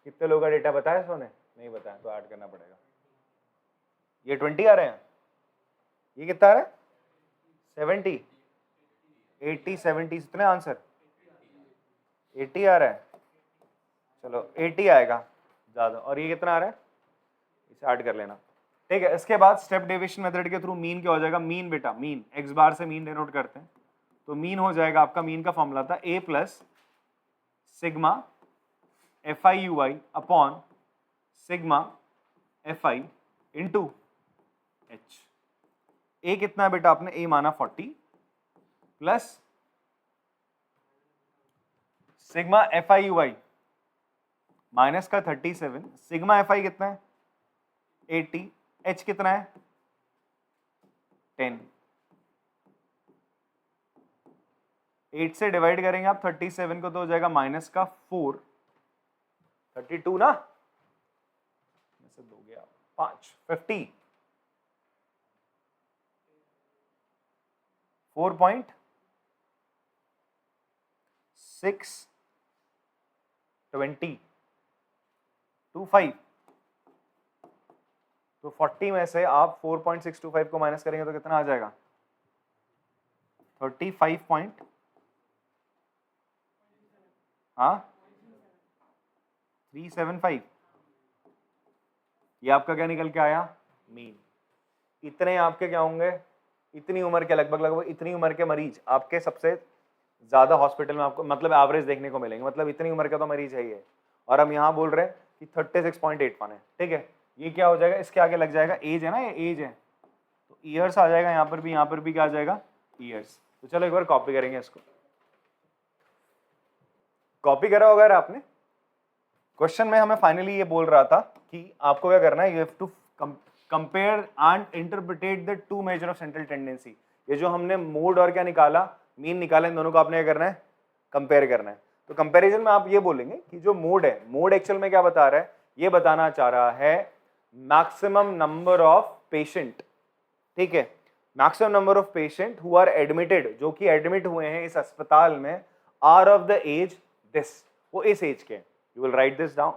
[SPEAKER 1] कितने लोगों का डेटा बताया सोने? नहीं बताया तो ऐड करना पड़ेगा। ये 20 आ रहे हैं, ये कितना आ रहा है? 70, 80, 70 कितने आंसर? 80 आ रहा है, चलो 80 आएगा ज़्यादा। और ये कितना आ रहा है? इसे ऐड कर लेना, ठीक है। इसके बाद स्टेप डेविएशन मेथड के थ्रू मीन क्या हो जाएगा? मीन बेटा, मीन एक्स बार से मीन डिनोट करते हैं, तो मीन हो जाएगा आपका, मीन का फॉर्मूला था A plus sigma F I U I upon sigma F I into H. A कितना है बेटा आपने? ए माना 40 plus sigma F I U I minus का 37, सिग्मा एफ आई कितना है? 80, एच कितना है? 10। 8 से डिवाइड करेंगे आप 37 को तो हो जाएगा माइनस का 4, 32 ना, से दोगे आप 5, 50, 4.625, तो 40 में से आप 4.625 को माइनस करेंगे तो कितना आ जाएगा? 35 पॉइंट, हाँ 375। ये आपका क्या निकल के आया? मीन। इतने आपके क्या होंगे? इतनी उम्र के लगभग इतनी उम्र के मरीज आपके सबसे ज्यादा हॉस्पिटल में आपको मतलब एवरेज देखने को मिलेंगे, मतलब इतनी उम्र का तो मरीज है ये। और हम यहाँ बोल रहे हैं कि 36.81 है, ठीक है। ये क्या हो जाएगा? इसके आगे लग जाएगा एज है ना, ये एज है तो ईयर्स आ जाएगा, यहाँ पर भी क्या आ जाएगा? ईयर्स। तो चलो एक बार कॉपी करेंगे इसको। कॉपी करा होगा यार आपने। क्वेश्चन में हमें फाइनली ये बोल रहा था कि आपको क्या करना है, you have to compare and interpret the two measure of central tendency. ये जो हमने मोड और क्या निकाला, मीन निकाला, इन दोनों को आपने क्या करना है? कंपेयर करना है। तो कंपैरिजन में आप ये बोलेंगे कि जो मोड है, मोड एक्चुअल में क्या बता रहा है? ये बताना चाह रहा है मैक्सिमम नंबर ऑफ पेशेंट, ठीक है, maximum number of patient who are admitted, जो कि एडमिट हुए हैं इस अस्पताल में, are of the age this, वो इस एज के। You will write this down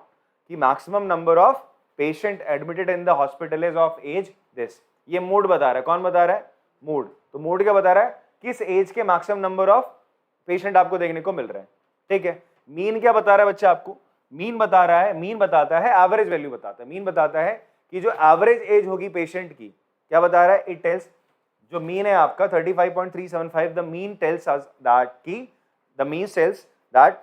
[SPEAKER 1] कि maximum number of patient admitted in the hospital is of age this. ये मोड बता रहा है। कौन बता रहा है? मोड। तो मोड क्या बता रहा है? किस एज के मैक्सिमम नंबर ऑफ पेशेंट आपको देखने को मिल रहे हैं, ठीक है। मीन क्या बता रहा है बच्चा आपको? मीन बता रहा है, मीन बताता है एवरेज वैल्यू बताता है। मीन बताता है कि जो एवरेज एज होगी पेशेंट की, क्या बता रहा है? इट टेल्स, जो मीन है आपका 35.375, the mean tells us that की the mean tells that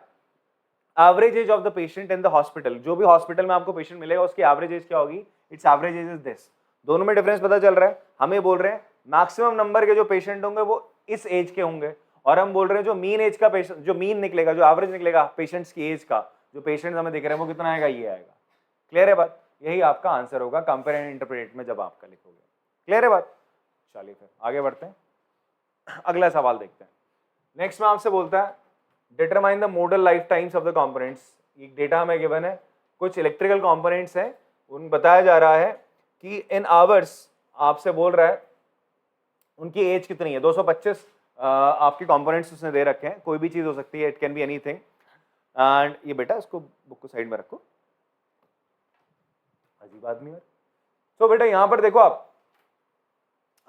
[SPEAKER 1] average age of the patient in the hospital, जो भी हॉस्पिटल में आपको पेशेंट मिलेगा उसकी एवरेज एज क्या होगी? It's average age is this. दोनों में डिफरेंस पता चल रहा है। हम ये बोल रहे हैं मैक्सिमम नंबर के जो पेशेंट होंगे वो इस एज के होंगे, और हम बोल रहे हैं जो मीन एज का पेशेंट, जो मीन निकलेगा, जो एवरेज निकलेगा पेशेंट्स की एज का, जो पेशेंट हमें दिख रहे हैं वो कितना आएगा? ये आएगा। क्लियर है बात? यही आपका आंसर होगा कंपेयर एंड इंटरप्रेट में जब आपका लिखोगे। क्लियर है बात? चलिए फिर आगे बढ़ते हैं, अगला सवाल देखते हैं। नेक्स्ट में आपसे बोलता है determine the model life times of the components. एक डेटा हमें गिवन है, कुछ इलेक्ट्रिकल कंपोनेंट्स हैं, उन बताया जा रहा है कि इन आवर्स, आपसे बोल रहा है उनकी एज कितनी है। 225 आपके कंपोनेंट्स उसने दे रखे हैं, कोई भी चीज हो सकती है, it can be anything. And ये बेटा इसको बुक को साइड में रखो, अजीब आदमी है। तो बेटा यहां पर देखो,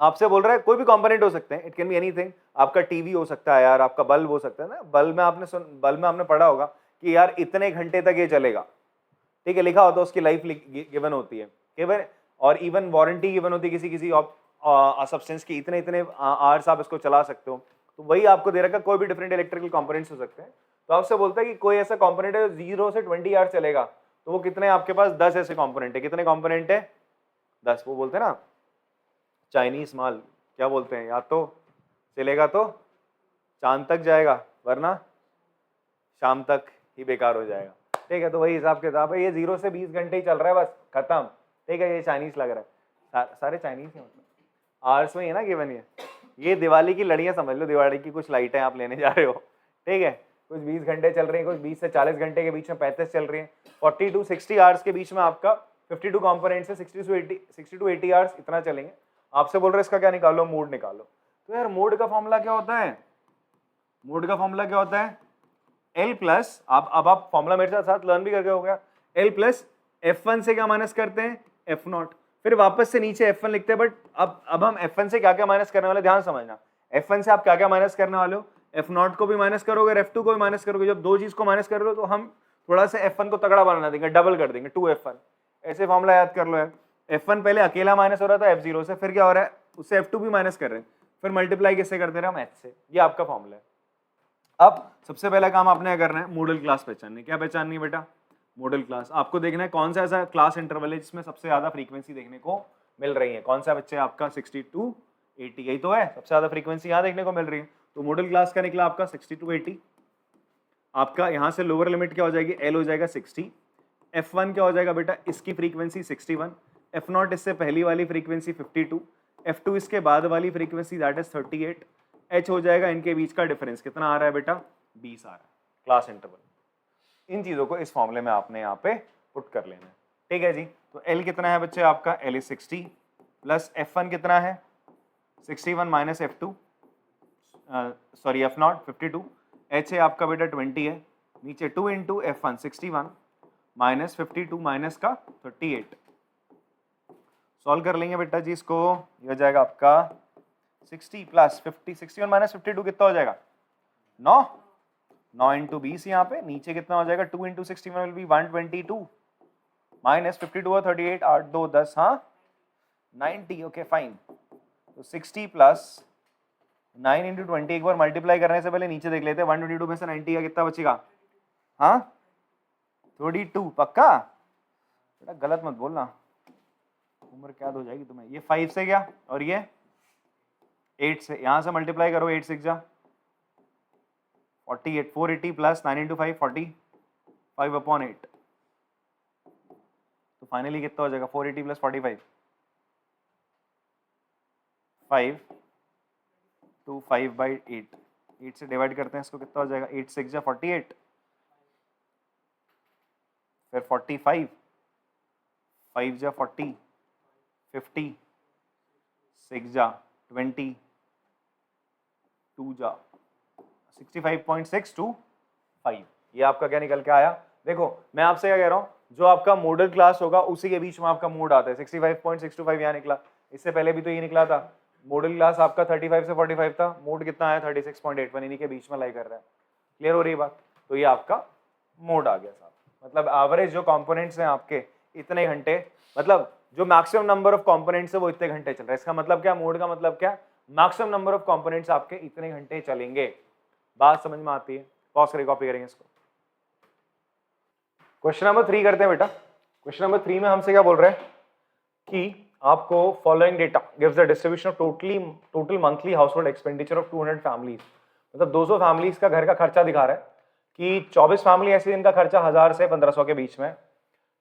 [SPEAKER 1] आपसे बोल रहा है कोई भी कंपोनेंट हो सकते हैं, इट कैन बी एनीथिंग। आपका टीवी हो सकता है यार, आपका बल्ब हो सकता है ना। बल्ब में आपने पढ़ा होगा कि यार इतने घंटे तक ये चलेगा, ठीक है, लिखा होता है, उसकी लाइफ गिवन होती है केवल, और इवन वारंटी गिवन होती है किसी किसी सब्सटेंस की, इतने इतने आवर्स आप इसको चला सकते हो। तो वही आपको दे रखा, कोई भी डिफरेंट इलेक्ट्रिकल कंपोनेंट्स हो सकते हैं। तो आपसे बोलता है कि कोई ऐसा कंपोनेंट है 0 से 20 आवर्स चलेगा, तो वो कितने आपके पास? 10 ऐसे कंपोनेंट है। कितने कंपोनेंट है? 10। वो बोलते हैं ना चाइनीज माल, क्या बोलते हैं, या तो चलेगा तो चांद तक जाएगा, वरना शाम तक ही बेकार हो जाएगा, ठीक है। तो वही हिसाब किताब है। ये 0 से 20 घंटे ही चल रहा है, बस खत्म, ठीक है। ये चाइनीज लग रहा है, सारे चाइनीज है, मतलब आवर्स में ही है ना गिवन। ये दिवाली की लड़ियां समझ लो, दिवाली की कुछ लाइटें आप लेने जा रहे हो, ठीक है। कुछ 20 घंटे चल रही है, कुछ 20 से 40 घंटे के बीच में 35 चल रही है, 40 to 60 आवर्स के बीच में आपका 52 कंपोनेंट्स है, 60 to 80 आवर्स इतना चलेंगे। आपसे बोल रहे इसका क्या निकालो, मोड निकालो। तो यार मोड का फॉर्मूला क्या होता है, मोड का फॉर्मूला क्या होता है, L प्लस, अब आप फॉर्मूला मेरे साथ लर्न भी करके हो गया, L प्लस F1 से क्या माइनस करते हैं, F0, फिर वापस से नीचे F1 लिखते हैं। बट अब हम F1 से क्या क्या माइनस करने वाले, ध्यान समझना, F1 से आप क्या क्या माइनस करने वाले हो, F0 को भी माइनस करोगे, F2 को भी माइनस करोगे। जब दो चीज को माइनस कर रहे हो तो हम थोड़ा सा F1 को तगड़ा बना देंगे, डबल कर देंगे, 2F1। ऐसे फॉर्मूला याद कर लो यार, F1 पहले अकेला माइनस हो रहा था F0 से, फिर क्या हो रहा है, उससे F2 भी माइनस कर रहे हैं, फिर मल्टीप्लाई किससे करते रहे हम, H से। ये आपका फॉर्मूला है। अब सबसे पहला काम आपने करना है मॉडल क्लास पहचाननी। क्या पहचाननी है बेटा, मॉडल क्लास। आपको देखना है कौन सा ऐसा क्लास इंटरवल है जिसमें सबसे ज्यादा फ्रीक्वेंसी देखने को मिल रही है। कौन सा बच्चे आपका 60 to 80, यही तो है, सबसे ज्यादा फ्रीक्वेंसी यहाँ देखने को मिल रही है। तो मॉडल क्लास का निकला आपका 60 to 80। आपका यहाँ से लोअर लिमिट क्या हो जाएगी, L हो जाएगा 60। F1 क्या हो जाएगा बेटा, इसकी फ्रीक्वेंसी 61, F0 इससे पहली वाली फ्रीक्वेंसी 52, F2 इसके बाद वाली फ्रीक्वेंसी दैट इज 38, H हो जाएगा इनके बीच का डिफरेंस, कितना आ रहा है बेटा, 20 आ रहा है, क्लास इंटरवल। इन चीजों को इस फॉर्मूले में आपने यहाँ पे पुट कर लेना है, ठीक है जी। तो L कितना है बच्चे आपका, L इज 60 प्लस F1 कितना है 61 minus F2 sorry F0 52, H है आपका बेटा 20 है, नीचे 2 इंटू F1 61 माइनस 52 माइनस का 38। सॉल्व कर लेंगे बेटा जी इसको, ये हो जाएगा आपका 60 प्लस 50, 61 माइनस 52 कितना हो जाएगा, 9 इंटू 20 यहाँ पे, नीचे कितना हो जाएगा 2 इंटू 61 विल बी 122 माइनस 52 और 38, 8 2 10, हाँ 90, ओके फाइन। तो 60 प्लस 9 इंटू 20, एक बार मल्टीप्लाई करने से पहले नीचे देख लेते हैं, 122 में से 90 का कितना बचेगा, हाँ 32, पक्का बेटा, गलत मत बोलना, उम्र क्या हो जाएगी तुम्हें। ये 5 से गया और ये 8 से, यहां से मल्टीप्लाई करो, 8 6 जा 48, 480 प्लस 9 इंटू 5 40, 5/8। तो फाइनली कितना हो जाएगा, 480 प्लस 45, 5 to 5/8, 8 से डिवाइड करते हैं इसको, कितना हो जाएगा, 8 6 जा 48, फिर 45, 5 जा 40, 50, 6 जा 20, 2 जा 65.625। ये आपका क्या निकल के आया। देखो मैं आपसे क्या कह रहा हूँ, जो आपका मॉडल क्लास होगा उसी के बीच में आपका मोड आता है। 65.625 यहाँ निकला, इससे पहले भी तो ये निकला था। मॉडल क्लास आपका 35 से 45 था, मोड कितना आया 36.81, इन्हीं के बीच में लाई कर रहा है। क्लियर हो रही बात। तो ये आपका मोड आ गया साहब, मतलब एवरेज जो कंपोनेंट्स हैं आपके इतने घंटे, मतलब जो मैक्सिमम नंबर ऑफ कंपोनेंट्स है वो इतने घंटे चल रहा है। इसका मतलब क्या, मोड का मतलब क्या, मैक्सिमम नंबर ऑफ कंपोनेंट्स आपके इतने घंटे चलेंगे। बात समझ में आती है। पॉज करके कॉपी करेंगे इसको। क्वेश्चन नंबर 3 करते हैं बेटा। क्वेश्चन नंबर 3 में हमसे क्या बोल रहे हैं कि आपको following data gives the distribution of total monthly household expenditure of 200 families, मतलब 200 फैमिलीज का घर का खर्चा दिखा रहा है कि 24 फैमिली ऐसी जिनका खर्चा 1000 से 1500 के बीच में,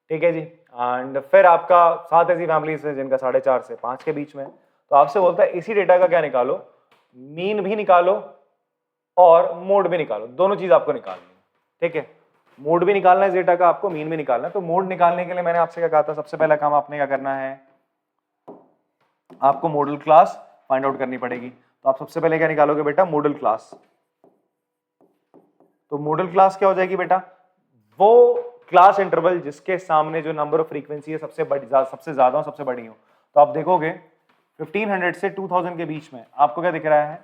[SPEAKER 1] ठीक है जी। एंड फिर आपका 7 ऐसी फैमिलीज है जिनका 4.5 से 5 के बीच में। तो आपसे बोलता है इसी डेटा का क्या निकालो, मीन भी निकालो और मोड भी निकालो, दोनों चीज आपको निकालनी है, ठीक है। मोड भी निकालना है डेटा का आपको, मीन भी निकालना है। तो मोड निकालने के लिए मैंने आपसे क्या कहा था, सबसे पहला काम आपने क्या करना है, आपको मॉडल क्लास फाइंड आउट करनी पड़ेगी। तो आप सबसे पहले क्या निकालोगे बेटा, मॉडल क्लास। तो मॉडल क्लास क्या हो जाएगी बेटा, वो क्लास इंटरवल जिसके सामने जो नंबर ऑफ फ्रीक्वेंसी है सबसे ज्यादा हो, सबसे बड़ी हो। तो आप देखोगे 1500 से 2000 के बीच में आपको क्या दिख रहा है,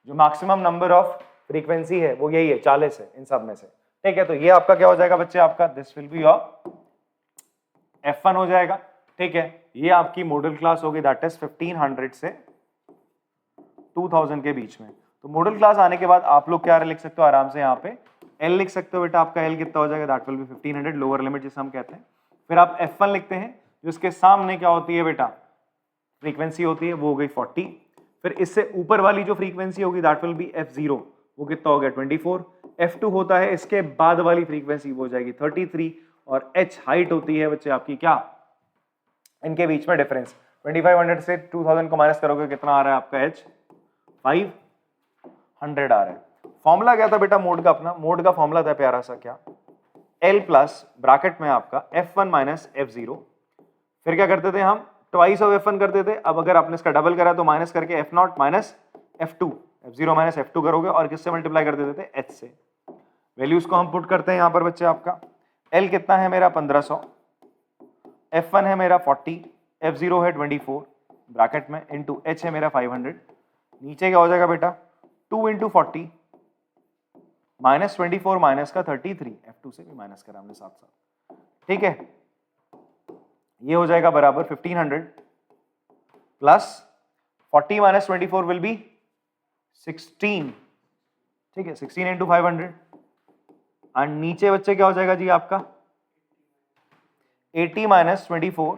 [SPEAKER 1] जो मैक्सिमम नंबर ऑफ फ्रीक्वेंसी है वो यही है, 40 है इन सब में से, ठीक है। तो ये आपका क्या हो जाएगा बच्चे, आपका this will be your F1 हो जाएगा, ठीक है। ये आपकी मॉडल क्लास होगी, दैट इज 1500 से 2000 के बीच में। तो मॉडल क्लास आने के बाद आप लोग क्या लिख सकते हो आराम से, यहाँ पे L लिख सकते हो बेटा। आपका L कितना हो जाएगा, that will be 1500, lower limit जिसे हम कहते हैं। फिर आप F1 लिखते हैं, जिसके सामने क्या होती है बेटा, फ्रीक्वेंसी होती है, वो हो गई 40। फिर इससे ऊपर वाली जो फ्रीक्वेंसी होगी दैट विल बी F0, वो कितना हो गया 24। F2 होता है इसके बाद वाली फ्रीक्वेंसी, वो हो जाएगी 33। और H हाइट होती है बच्चे आपकी क्या, इनके बीच में डिफरेंस। 2500 से 2000 को माइनस करोगे कितना आ रहा है आपका H, 500 आ रहा है। फॉर्मूला क्या था बेटा मोड का, अपना मोड का फॉर्मूला था प्यारा सा क्या, L प्लस ब्रैकेट में आपका F1 माइनस F0 फिर क्या करते थे हम, ट्वाइस ऑफ F1 करते थे। अब अगर आपने इसका डबल करा तो माइनस करके F0 minus F2, F0 minus F2 करोगे और किससे मल्टीप्लाई कर देते थे, H से। वैल्यूज को हम पुट करते हैं यहाँ पर बच्चे। आपका L कितना है मेरा 1500, F1 है मेरा 40, F0 है 24 ब्रैकेट में, इंटू H है मेरा 500। नीचे क्या हो जाएगा बेटा, 2 इंटू 40 माइनस 24 माइनस का 33, F2 से भी माइनस करा हमने साथ साथ, ठीक है। ये हो जाएगा बराबर 1500 प्लस 40 माइनस 24 विल बी 16, ठीक है, 16 इंटू 500। एंड नीचे बच्चे क्या हो जाएगा जी आपका 80 माइनस 24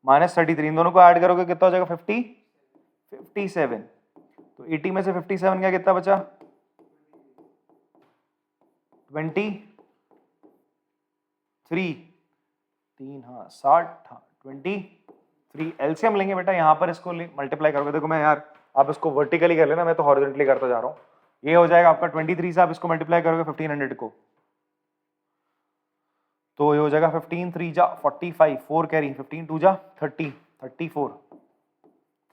[SPEAKER 1] माइनस 33, इन दोनों को ऐड करोगे कितना हो जाएगा 57। तो 80 में से 57 का कितना बचा 23, 3 हाँ 60 हाँ 23। एलसीएम लेंगे बेटा, यहाँ पर इसको मल्टीप्लाई करोगे। देखो मैं यार, आप इसको वर्टिकली कर लेना, मैं तो हॉरिजॉन्टली करता जा रहा हूँ। ये हो जाएगा आपका 23 से आप इसको मल्टीप्लाई करोगे 1500 को, तो ये हो जाएगा 15 3 जा 45, 4 कैरी, 15 2 जा 30, 34,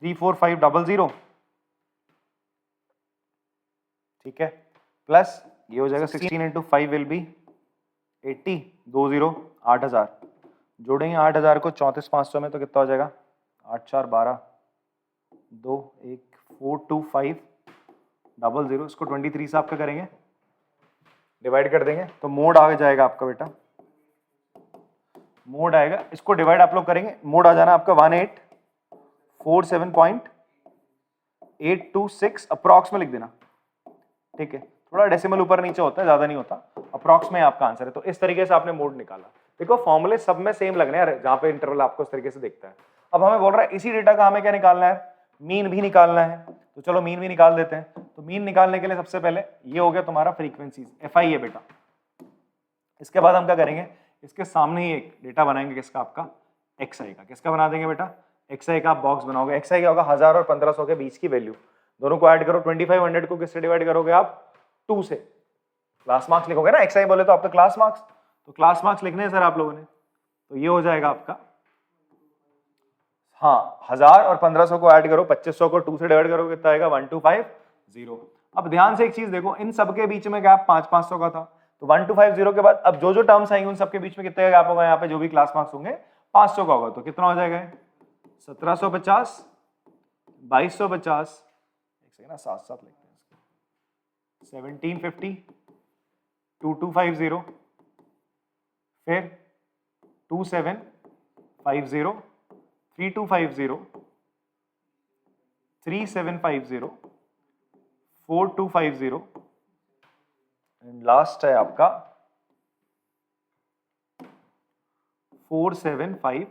[SPEAKER 1] 34500, ठीक है। प्लस ये हो जाएगा 16 इंटू 5 विल बी 80, 20 8000, जोड़ेंगे 8000 को 34500 में तो कितना हो जाएगा 8 4 12 2 1 42500। इसको 23 से आपका करेंगे, डिवाइड कर देंगे तो मोड आ जाएगा आपका बेटा, मोड आएगा। इसको डिवाइड आप लोग करेंगे, मोड आ जाना आपका 1847.826 अप्रॉक्स में लिख देना, ठीक है। थोड़ा डेसिमल ऊपर नीचे होता है, ज्यादा नहीं होता, अप्रॉक्स में आपका आंसर है। तो इस तरीके से आपने मोड निकाला। देखो फॉर्मूले सब में सेम लगने हैं, जहां पे इंटरवल आपको इस तरीके से दिखता है। अब हमें बोल रहा है इसी डेटा का हमें क्या निकालना है, मीन भी निकालना है। तो चलो मीन भी निकाल देते हैं। तो मीन निकालने के लिए सबसे पहले ये हो गया तुम्हारा फ्रीक्वेंसीज, FI है बेटा। इसके बाद हम क्या करेंगे, इसके सामने ही एक डेटा बनाएंगे किसका, आपका XI का। किसका बना देंगे बेटा, XI का आप बॉक्स बनाओगे। XI क्या होगा 1000 और 1500 के बीच की वैल्यू, दोनों को ऐड करो। 2500 को किससे डिवाइड करोगे आप, 2 से। क्लास मार्क्स लिखोगे ना, XI बोले तो आपका क्लास मार्क्स, तो क्लास मार्क्स लिखने हैं सर आप लोगों ने। तो ये हो जाएगा आपका, हाँ 1000 और 1500 को ऐड करो, 2500 को 2 से डिवाइड करोगे कितना आएगा 1250। अब ध्यान से एक चीज देखो, इन सबके बीच में गैप 500 का था, तो 1250 के बाद अब जो जो टर्म्स आएंगे उन सबके बीच में कितने का गैप होगा, यहाँ पे जो भी क्लास मार्क्स होंगे 500 का होगा। तो कितना हो जाएगा 1750, 2250, एक सेकंड ना साथ साथ लिखते हैं इसको, 1750, 2250, फिर 2750, 3250, 3750, 4250 एंड लास्ट है आपका 4750।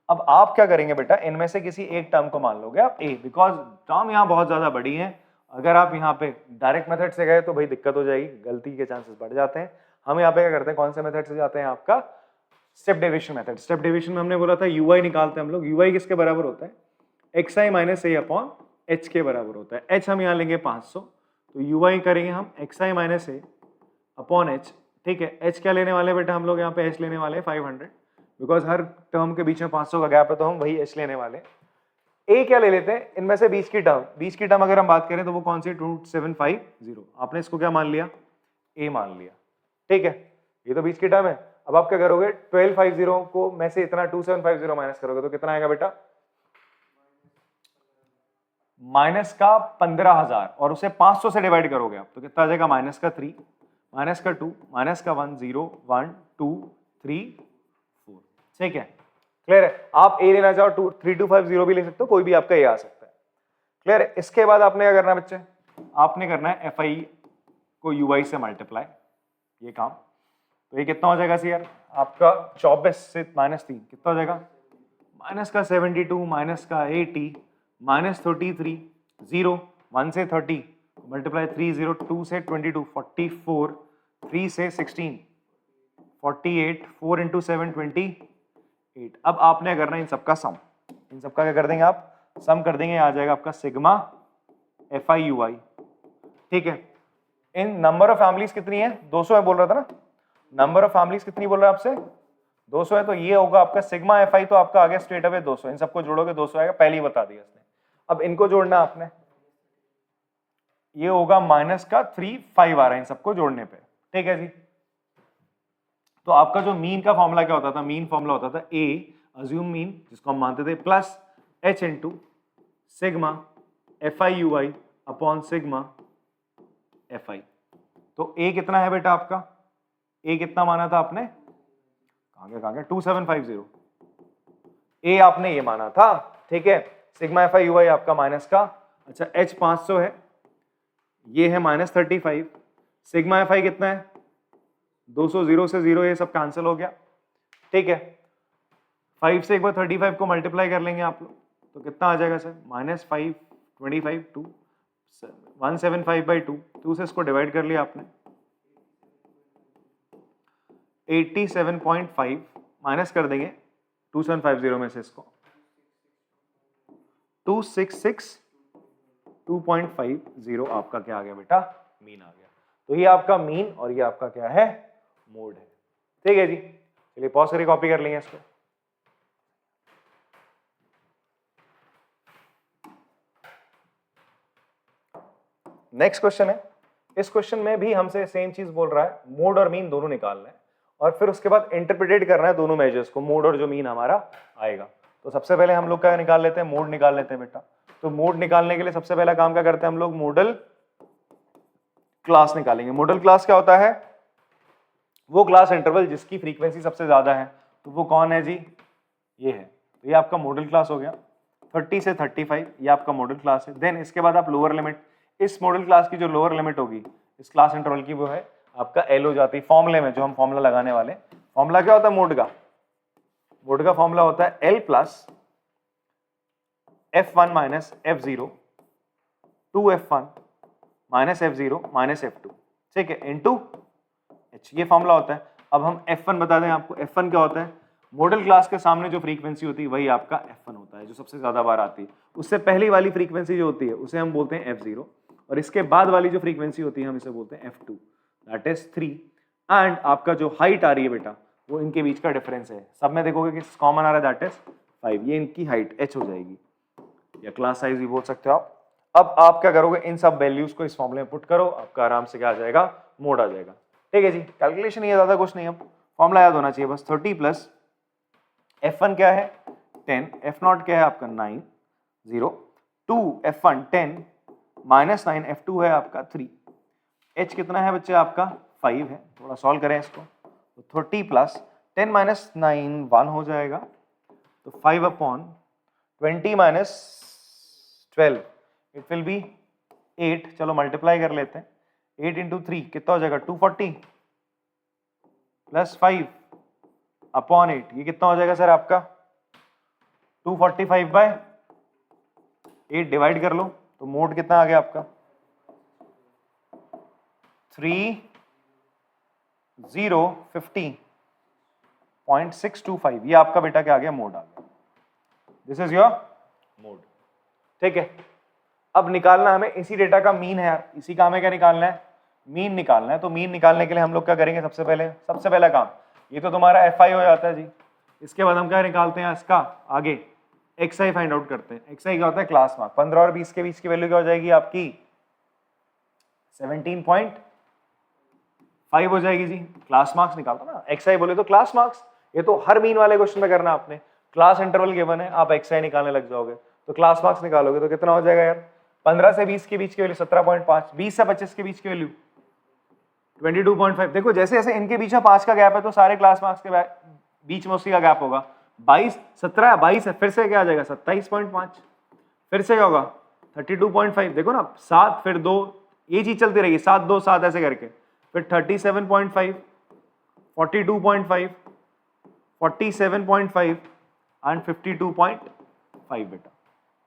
[SPEAKER 1] अब आप क्या करेंगे बेटा, इनमें से किसी एक टर्म को मान लोगे आप A, बिकॉज टर्म यहाँ बहुत ज्यादा बड़ी है। अगर आप यहाँ पे डायरेक्ट मेथड से गए तो भाई दिक्कत हो जाएगी, गलती के चांसेस बढ़ जाते हैं। हम यहाँ पे क्या करते हैं, कौन से मेथड से जाते हैं, आपका step deviation method. Step deviation में हमने बोला था UI निकालते हैं हम लोग। UI किसके बराबर होता है, XI minus A upon H के बराबर होता है। H हम यहाँ लेंगे 500, तो UI करेंगे हम XI minus A upon H, ठीक है। H क्या लेने वाले बेटा हम लोग, यहाँ पे H लेने वाले 500, बिकॉज हर टर्म के बीच में 500 का गैप है, तो हम वही H लेने वाले। A क्या ले लेते हैं, इनमें से 20 की टर्म अगर हम बात करें तो वो कौन सी, 2750। आपने इसको क्या मान लिया, A मान लिया, ठीक है। ये तो 20 की टर्म है। अब आप क्या करोगे, 1250 को में से इतना 2750 माइनस करोगे तो कितना आएगा बेटा, माइनस का 15000, और उसे 500 से डिवाइड करोगे आप तो कितना आ जाएगा, माइनस का 3, माइनस का 2, माइनस का 1 0 1 2 3 4, ठीक है। क्लियर है। आप A लेना चाहो 3250 भी ले सकते हो, कोई भी आपका A आ सकता है। क्लियर है। इसके बाद आपने क्या करना है बच्चे, आपने करना है FI को UI से मल्टीप्लाई, ये काम। तो ये कितना हो जाएगा यार आपका 24 से -3 कितना हो जाएगा, माइनस का 72, माइनस का 80, माइनस 33, 0 1 से 30 मल्टीप्लाई 3 0 2 से 22 44, 3 से 16 48, 4 इंटू 7 28। अब आपने करना है इन सबका सम, इन सबका क्या कर देंगे आप, सम कर देंगे, आ जाएगा आपका सिग्मा FI UI, ठीक है। इन नंबर ऑफ फैमिलीज कितनी है, 200 में बोल रहा था ना, नंबर ऑफ फैमिलीज कितनी बोल रहा है आपसे, 200 है तो ये होगा आपका सिग्मा एफ आई, तो आपका आ गया स्ट्रेट अवे 200, इन सबको जोड़ोगे 200 आएगा, पहले ही बता दिया इसने। अब इनको जोड़ना आपने, ये होगा माइनस का 3 5 आ रहा है इन सबको जोड़ने पे, ठीक है जी। तो आपका जो मीन का फॉर्मूला क्या होता था, मीन फॉर्मूला होता था ए अज्यूम मीन, जिसको हम मानते थे, plus H into sigma F I U I upon sigma F आई। तो ए कितना है बेटा आपका, ए कितना माना था आपने, कहाँ गया 2750, ए आपने ये माना था, ठीक है। सिग्मा एफ आई यू आई आपका माइनस का, अच्छा एच 500 है, ये है -35, सिग्मा एफ आई कितना है 200, 0 से 0 ये सब कैंसिल हो गया, ठीक है। 5 से एक बार 35 को मल्टीप्लाई कर लेंगे आप लोग, तो कितना आ जाएगा सर, -525 2 175/2, 2 से इसको डिवाइड कर लिया आपने, 87.5 माइनस कर देंगे 2750 में से इसको, 266.250 आपका क्या आ गया बेटा, मीन आ गया। तो ये आपका मीन और ये आपका क्या है, मोड है, ठीक है जी। चलिए पॉज करके कॉपी कर लेंगे इसको। नेक्स्ट क्वेश्चन है, इस क्वेश्चन में भी हमसे सेम चीज बोल रहा है, मोड और मीन दोनों निकालना है और फिर उसके बाद इंटरप्रिटेट करना है दोनों मेजर्स को, मोड और जो मीन हमारा आएगा। तो सबसे पहले हम लोग क्या निकाल लेते हैं, मोड निकाल लेते हैं बेटा। तो मोड निकालने के लिए सबसे पहला काम क्या करते हैं हम लोग, मॉडल क्लास निकालेंगे। मॉडल क्लास क्या होता है, वो क्लास इंटरवल जिसकी फ्रीक्वेंसी सबसे ज्यादा है, तो वो कौन है जी, ये है। तो ये आपका मॉडल क्लास हो गया, 30 से 35 ये आपका मॉडल क्लास है। देन इसके बाद आप लोअर लिमिट, इस मॉडल क्लास की जो लोअर लिमिट होगी इस क्लास इंटरवल की, वो है आपका एल हो जाती है। फॉर्मूले में जो हम फॉर्मूला लगाने वाले, फॉर्मूला क्या होता है मोड का, मोड का फॉर्मूला होता है L plus F1 minus F0 2F1 minus F0 minus F2, ठीक है, इनटू H, ये फॉर्मूला होता है। अब हम F1 बता दें आपको, F1 क्या होता है, मॉडल क्लास के सामने जो फ्रीक्वेंसी होती है वही आपका F1 होता है, जो सबसे ज्यादा बार आती है। उससे पहली वाली फ्रीक्वेंसी जो होती है उसे हम बोलते हैं F0, और इसके बाद वाली जो फ्रीक्वेंसी होती है हम इसे बोलते हैं F2, दैट इज 3। एंड आपका जो हाइट आ रही है बेटा, वो इनके बीच का डिफरेंस है। सब में देखोगे कि कॉमन आ रहा है, दैट इज 5, ये इनकी हाइट h हो जाएगी, या क्लास साइज भी बोल सकते हो आप। अब आप क्या करोगे, इन सब वैल्यूज को इस फॉर्मूले में पुट करो, आपका आराम से क्या आ जाएगा, मोड आ जाएगा, ठीक है जी। कैलकुलेशन ये ज्यादा कुछ नहीं है, फॉर्मूला याद होना चाहिए बस। 30 प्लस F1 क्या है 10, F0 क्या है आपका 9 0, 2 F1 10 माइनस 9 F2 है आपका 3, H कितना है बच्चे आपका 5 है। थोड़ा सॉल्व करें इसको, तो 30 प्लस 10 माइनस 9 1 हो जाएगा, तो 5 upon 20 minus 12 it will be 8। चलो मल्टीप्लाई कर लेते हैं, 8 इंटू 3 कितना हो जाएगा 240 प्लस 5 अपॉन 8, ये कितना हो जाएगा सर आपका 245/8, डिवाइड कर लो तो मोड कितना आ गया आपका 3050.625, ये आपका बेटा क्या आ गया, मोड आ गया। दिस इज योर मोड, ठीक है। अब निकालना हमें इसी डेटा का मीन है यार, इसी का हमें क्या निकालना है, मीन निकालना है। तो मीन निकालने के लिए हम लोग क्या करेंगे, सबसे पहला काम, ये तो तुम्हारा FI हो जाता है जी। इसके बाद हम क्या निकालते हैं, इसका आगे XI फाइंड आउट करते हैं। XI क्या होता है, क्लास मार्क। 15 और 20 के बीच की वैल्यू क्या हो जाएगी आपकी 17.5 हो जाएगी जी। क्लास मार्क्स निकालता ना, XI बोले तो क्लास मार्क्स, ये तो हर मीन वाले क्वेश्चन में करना आपने। क्लास इंटरवल गिवन है, आप XI निकालने लग जाओगे, तो क्लास मार्क्स निकालोगे तो कितना हो जाएगा यार, 15 से 20 के बीच की वैल्यू 17.5, 20 से 25 के बीच की वैल्यू 22.5। देखो जैसे जैसे इनके बीच में 5 का गैप है, तो सारे क्लास मार्क्स के बीच में उसी का गैप होगा। 22 17 22 है, फिर से क्या आ जाएगा 27.5, फिर से क्या होगा 32.5। देखो ना 7 फिर 2, ये चीज चलती रहेगी, 7 2 7 ऐसे करके, फिर 37.5 42.5 47.5 एंड 52.5 बेटा,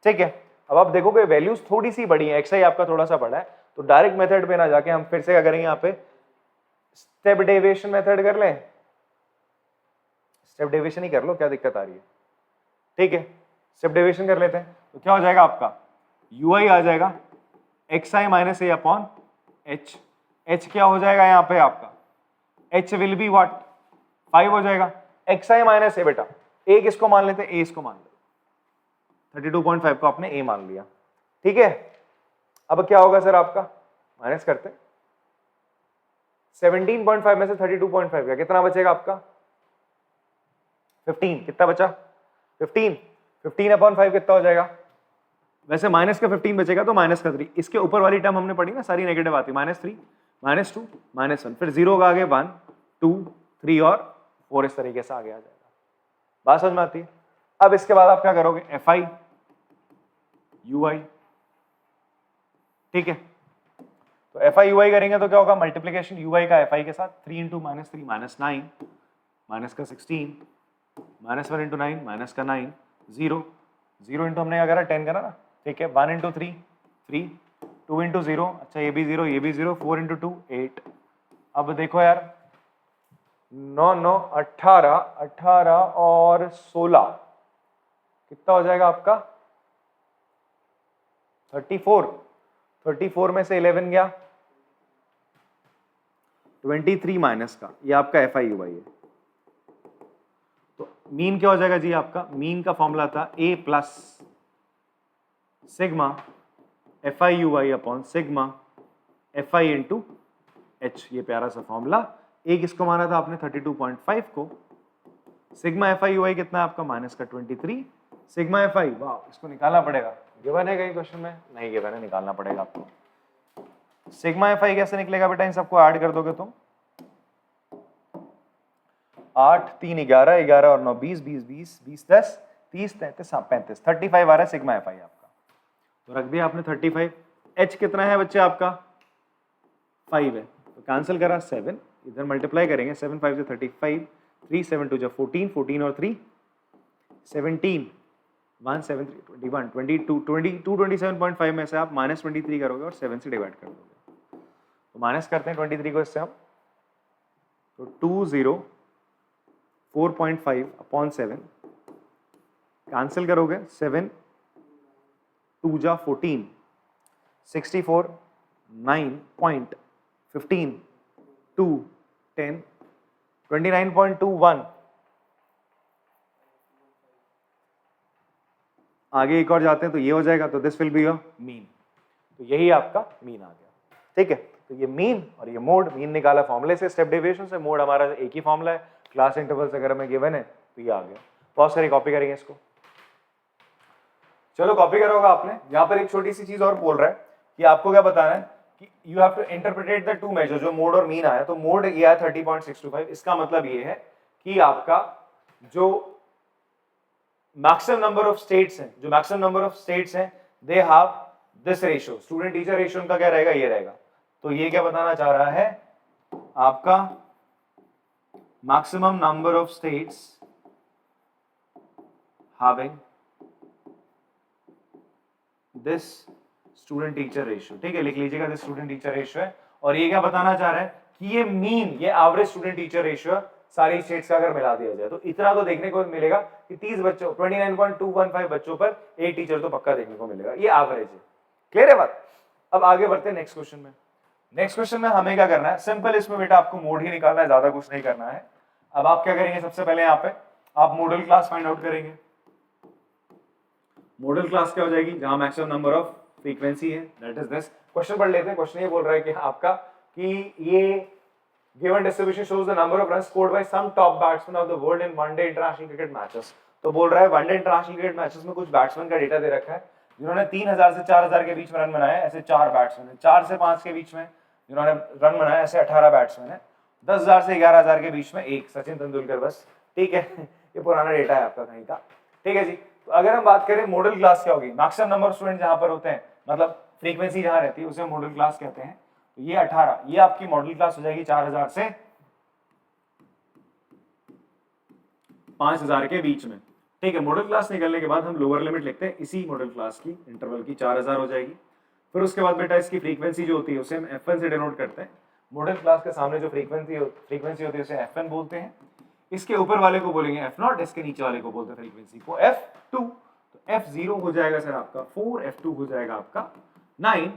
[SPEAKER 1] ठीक है। अब आप देखोगे वैल्यूज थोड़ी सी बड़ी है, XI आपका थोड़ा सा बड़ा है, तो डायरेक्ट मेथड पे ना जाके हम फिर से क्या करेंगे, यहाँ पे स्टेप डेविएशन मेथड कर लें। स्टेप डेविएशन ही कर लो, क्या दिक्कत आ रही है, ठीक है। स्टेप डेविएशन कर लेते हैं, तो क्या हो जाएगा आपका UI आ जाएगा XI minus A upon H। H क्या हो जाएगा यहाँ पे आपका, H विल बी व्हाट 5 हो जाएगा। xi माइनस ए बेटा, ए किसको मान लेते हैं, ए इसको मान लेते, 32.5 को आपने ए मान लिया, ठीक है। अब क्या होगा सर आपका, माइनस करते हैं 17.5 में से 32.5 का कितना बचेगा आपका 15, कितना बचा 15 अपॉन 5 कितना हो जाएगा, वैसे माइनस का 15 बचेगा तो माइनस का 3, इसके ऊपर वाली टर्म हमने पढ़ी ना सारी नेगेटिव आती, -3 -2 -1, फिर 0 का आगे 1 2 3 और 4 इस तरीके से आगे आ जाएगा, बात समझ में आती है। अब इसके बाद आप क्या करोगे, एफ आई यू आई, ठीक है, तो एफ आई यू आई करेंगे तो क्या होगा, मल्टीप्लीकेशन यू आई का एफ आई के साथ, 3 इंटू -3 -9, माइनस का 16, -1 इंटू 9 माइनस का 9, 0 इंटू हमने क्या करा 10 करा ना, ठीक है, 1 इंटू 3 3, 2 इंटू 0, अच्छा ये भी 0, 4 इंटू 2 8। अब देखो यार 9 9 18 और 16 कितना हो जाएगा आपका 34 में से 11 गया 23 माइनस का, ये आपका एफ आई यू आई है। तो मीन क्या हो जाएगा जी, आपका मीन का फॉर्मूला था a plus sigma F I U I upon sigma F I into H, ये प्यारा सा फॉर्मूला। a किसको माना था आपने 32.5 को, सिग्मा एफ आई यू आई कितना है आपका माइनस का 23, सिग्मा एफ आई, वाह इसको निकालना पड़ेगा, गिवन है कहीं क्वेश्चन में, नहीं गिवन है, निकालना पड़ेगा आपको। सिग्मा एफ आई कैसे निकलेगा बेटा, इन सबको ऐड कर दोगे तुम, 8 3 11 11 और 9 20 20 20 20 10 30 33 35 35 आ रहा है सिग्मा एफ आई आपका, तो रख दिया आपने 35। एच कितना है बच्चे आपका 5 है, तो कैंसिल करा 7, इधर मल्टीप्लाई करेंगे 7 5 से 35, 3 7 2 14 14 और 3 17, 1 7 3 21 22 27.5 में से आप -23 करोगे और 7 से डिवाइड कर दोगे, तो माइनस करते हैं 23 को इससे हम, तो 204.5 अपॉन 7 कैंसिल करोगे, 7 2 जा 14, 64 9.15 2 10 29.21, आगे एक और जाते हैं तो ये हो जाएगा, तो this will be your mean, तो यही आपका मीन आ गया, ठीक है। तो ये मीन और ये मोड, मीन निकाला फॉर्मूले से, स्टेप डेविएशन से, मोड हमारा एक ही फॉर्मूला है, क्लास इंटरवल्स अगर हमें गिवन है तो ये आ गया। पॉज करिए, कॉपी करेंगे इसको, चलो कॉपी करा होगा आपने। यहाँ पर एक छोटी सी चीज और बोल रहा है कि आपको क्या बताना है कि you have to interpret the two measure, जो मोड और मीन आया, तो मोड ये आया 30.625, इसका मतलब ये है कि आपका जो मैक्सिमम नंबर ऑफ स्टेट्स हैं, जो मैक्सिमम नंबर ऑफ स्टेट्स हैं they have this ratio, student teacher ratio उनका क्या रहेगा, ये रहेगा। तो ये क्या बताना चाह रहा है, आपका maximum number of states having this student teacher ratio, ठीक है, लिख लीजिएगा दिस स्टूडेंट टीचर रेशियो है। और ये क्या बताना चाह रहा है कि ये मीन, ये एवरेज स्टूडेंट टीचर रेशियो सारी स्टेट्स का अगर मिला दिया जाए तो इतना तो देखने को मिलेगा कि 30 बच्चों 29.215 बच्चों पर एक टीचर तो पक्का देखने को मिलेगा, ये एवरेज है। क्लियर है बात। अब आगे बढ़ते हैं नेक्स्ट क्वेश्चन में। नेक्स्ट क्वेश्चन में हमें क्या करना है, सिंपल, इसमें बेटा आपको मोड ही निकालना है, ज्यादा कुछ नहीं करना है। अब आप क्या करेंगे, सबसे पहले यहाँ पे आप मॉडल क्लास फाइंड आउट करेंगे। मॉडल क्लास क्या हो जाएगी, जहां मैक्सिमम नंबर ऑफ फ्रीक्वेंसी है, दैट इज दिस। क्वेश्चन पढ़ लेते हैं। क्वेश्चन ये बोल रहा है कि आपका कि ये given distribution shows the number of runs scored by some top batsmen of the world in one day international cricket matches। तो बोल रहा है one day international cricket matches में कुछ बैट्समैन का डेटा दे रखा है जिन्होंने 3000 से 4000 के बीच में रन बनाए, ऐसे 4 बैट्समैन है। 4 से 5 के बीच में जिन्होंने रन बनाए, ऐसे 18 बैट्समैन है। 10,000 से 11,000 के बीच में एक सचिन तेंदुलकर बस, ठीक है। ये पुराना डेटा है आपका कहीं का, ठीक है जी। तो अगर हम बात करें मॉडल क्लास क्या होगी, मैक्सिमम नंबर ऑफ स्टूडेंट जहां पर होते हैं, मतलब फ्रीक्वेंसी जहां रहती है उसे मॉडल क्लास कहते हैं। तो ये 18, ये आपकी मॉडल क्लास हो जाएगी 4000 से 5000 के बीच में, ठीक है। मॉडल क्लास निकलने के बाद हम लोअर लिमिट लिखते हैं इसी मॉडल क्लास की, इंटरवल की 4000 हो जाएगी। फिर उसके बाद बेटा इसकी फ्रीक्वेंसी जो होती है उसे हम F1 से डिनोट करते हैं। मॉडल क्लास के सामने जो फ्रीक्वेंसी होती है उसे F1 बोलते हैं। इसके ऊपर वाले को बोलेंगे F0, इसके नीचे वाले को बोलते हैं फ्रीक्वेंसी को F2। तो F0 हो जाएगा सर आपका 4, F2 हो जाएगा आपका 9।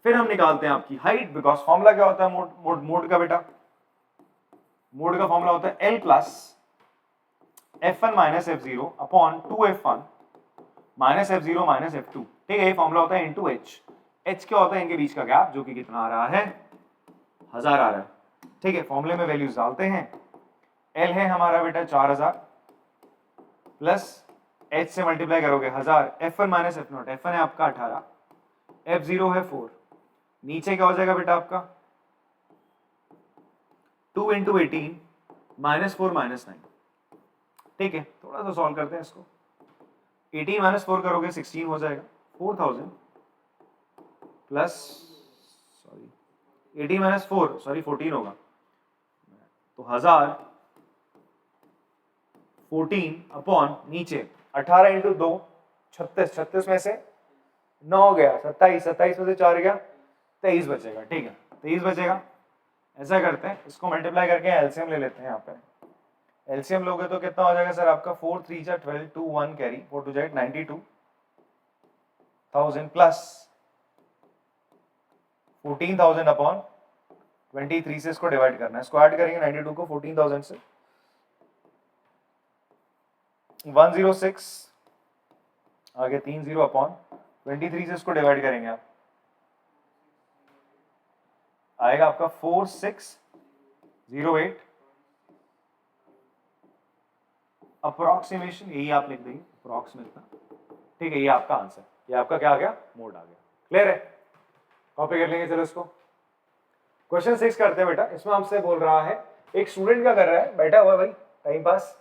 [SPEAKER 1] फिर हम निकालते हैं आपकी हाइट, बिकॉज फॉर्मूला क्या होता है मोड का बेटा, मोड का फॉर्मूला होता है L plus F1 minus F0 upon 2F1 minus F0 minus F2। ठीक है, ये फॉर्मूला होता है इनटू H। H क्या होता है? इनके बीच का गैप, जो कि कितना आ रहा है? 1000 आ रहा है। ठीक है, फॉर्मूले में वैल्यूज डालते हैं। L है हमारा बेटा 4000 प्लस H से मल्टीप्लाई करोगे 1000, F1 माइनस F0, F1 है आपका 18, F0 है 4, नीचे क्या हो जाएगा बेटा आपका 2 इंटू 18 माइनस 4 माइनस 9। ठीक है, थोड़ा सा सॉल्व करते हैं इसको। 18 माइनस 4 करोगे 16 हो जाएगा। 4000 प्लस 18 माइनस 4 14 होगा, तो 1000 14 अपॉन नीचे 18 इंटू 2 36, 36 में से 9 गया 27, 27 में से 4 गया 23 बचेगा। ठीक है, 23 बचेगा। ऐसा करते हैं, इसको मल्टीप्लाई करके एलसीएम ले लेते हैं। यहाँ पे एलसीएम लोगे तो कितना हो जाएगा सर आपका? 4 3 जा 12, 2 1 कैरी 4 2 जाएगा 92,000 प्लस 14,000 अपॉन 23 से इसको डिवाइड करना है। इसको ऐड करेंगे 92 को 14,000 से, 106 आगे 30 अपॉन 23 से इसको डिवाइड करेंगे आप, आएगा आपका 4608 अप्रोक्सीमेशन। यही आप लिख देंगे अप्रोक्सीमेट। ठीक है, ये आपका आंसर, ये आपका क्या आ गया? मोड आ गया। क्लियर है? कॉपी कर लेंगे। चलो इसको क्वेश्चन 6 करते हैं बेटा। इसमें हमसे बोल रहा है, एक स्टूडेंट क्या कर रहा है, बैठा हुआ है भाई टाइम पास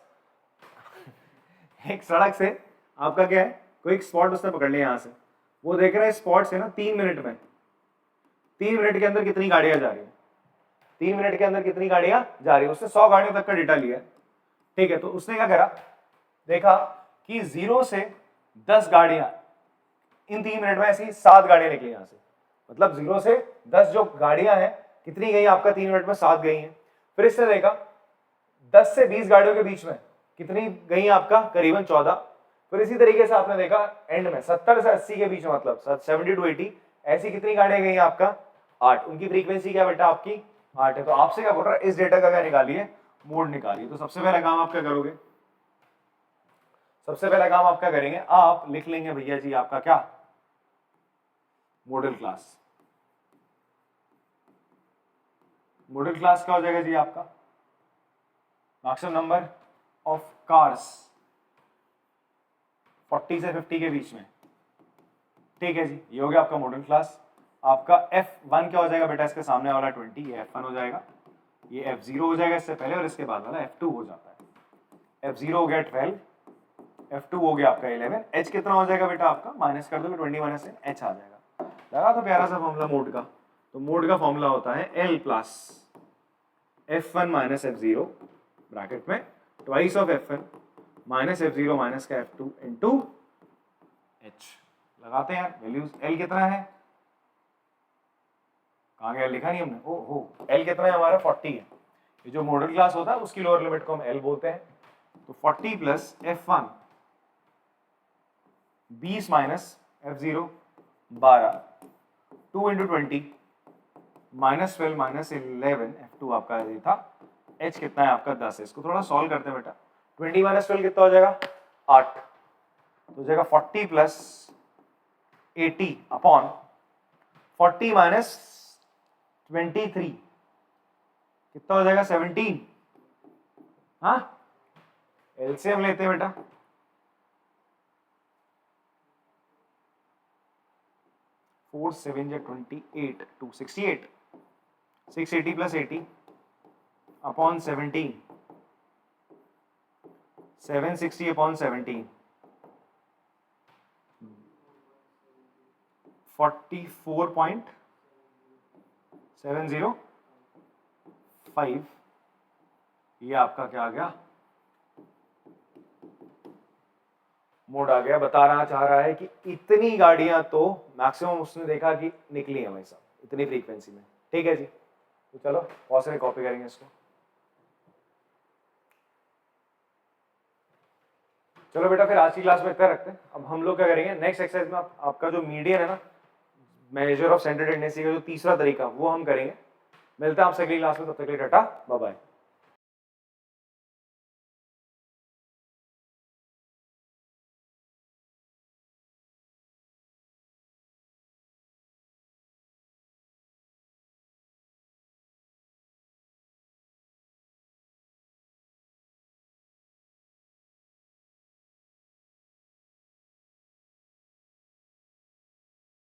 [SPEAKER 1] एक सड़क से आपका क्या है, कोई एक स्पॉट उसने पकड़ लिया। यहाँ से वो देख रहा है स्पॉट से ना 3 मिनट में, 3 मिनट के अंदर कितनी गाड़ियां जा रही है, 3 मिनट के अंदर कितनी गाड़ियां जा रही है। उसने 100 गाड़ियों तक का डेटा लिया है। ठीक है, तो उसने क्या करा, देखा कि 0 से 10 गाड़ियां इन 3 मिनट में ऐसी 7 गाड़ियां निकली यहाँ से। मतलब 0 से 10 जो गाड़ियां हैं कितनी गई आपका? 3 मिनट में 7 गई हैं। फिर इसने देखा 10 से 20 गाड़ियों के बीच में कितनी गई आपका? करीबन 14। फिर इसी तरीके से आपने देखा एंड में 70 से 80 के बीच में, मतलब 70 टू 80 ऐसी कितनी गाड़ियां गई आपका? 8। उनकी फ्रीक्वेंसी क्या बेटा आपकी? 8 है। तो आपसे क्या बोल रहा है, इस डेटा का क्या निकालिए? मोड निकालिए। तो सबसे पहला काम आप क्या करोगे? सबसे पहला काम आप क्या करेंगे? आप लिख लेंगे भैया जी आपका क्या? Model class. मॉडल क्लास क्या हो जाएगा जी आपका? मैक्सिमम नंबर ऑफ कार्स 40 से 50 के बीच में। ठीक है जी, ये हो गया आपका मॉडल क्लास। आपका F1 क्या हो जाएगा बेटा? इसके सामने वाला 20, ये F1 हो जाएगा। ये F0 हो जाएगा इससे पहले, और इसके बाद वाला F2 हो जाता है। F0 हो गया 12, F2 हो गया आपका 11। H कितना हो जाएगा बेटा आपका? माइनस कर दोगे 20 माइनस से H आ जाएगा। लगा तो प्यारा सा फॉर्मूला मोड का। तो मोड का फॉर्मूला होता है L plus F1 minus F0 bracket में twice of F1 minus F0 minus का F2 इंटू H। लगाते हैं यार वैल्यूज। L कितना है? कहाँ गया? लिखा नहीं हमने। ओहो, L कितना है हमारा? 40 है। ये जो मॉडल क्लास होता है उसकी लोअर लिमिट को हम L बोलते हैं। तो 40 plus F1 20 minus F0 12, 2 into 20 minus 12 minus 11, F2 आपका ये था। H कितना है आपका? 10 है। इसको थोड़ा सॉल्व करते हैं बेटा। 20 माइनस 12 कितना हो जाएगा? 8। तो हो जाएगा 40 प्लस 80 अपॉन 40 माइनस 23 कितना हो जाएगा? 17। हाँ, एलसीएम लेते हैं बेटा। 4 7 28, 268, 680 प्लस 80 अपॉन 17, 760 अपॉन 17, 44.705। ये आपका क्या आ गया? मोड आ गया। बताना चाह रहा है कि इतनी गाड़ियां तो मैक्सिमम उसने देखा कि निकली है भाई साहब, इतनी फ्रीक्वेंसी में। ठीक है जी, तो चलो बहुत सारे कॉपी करेंगे इसको। चलो बेटा, फिर आज की क्लास में इतना रखते हैं। अब हम लोग क्या करेंगे, नेक्स्ट एक्सरसाइज में आपका जो मीडियन है ना, मेजर ऑफ सेंटर टेंडेंसी का जो तीसरा तरीका, वो हम करेंगे। मिलते हैं आपसे अगली क्लास में। तब तक के लिए टाटा बाय बाय।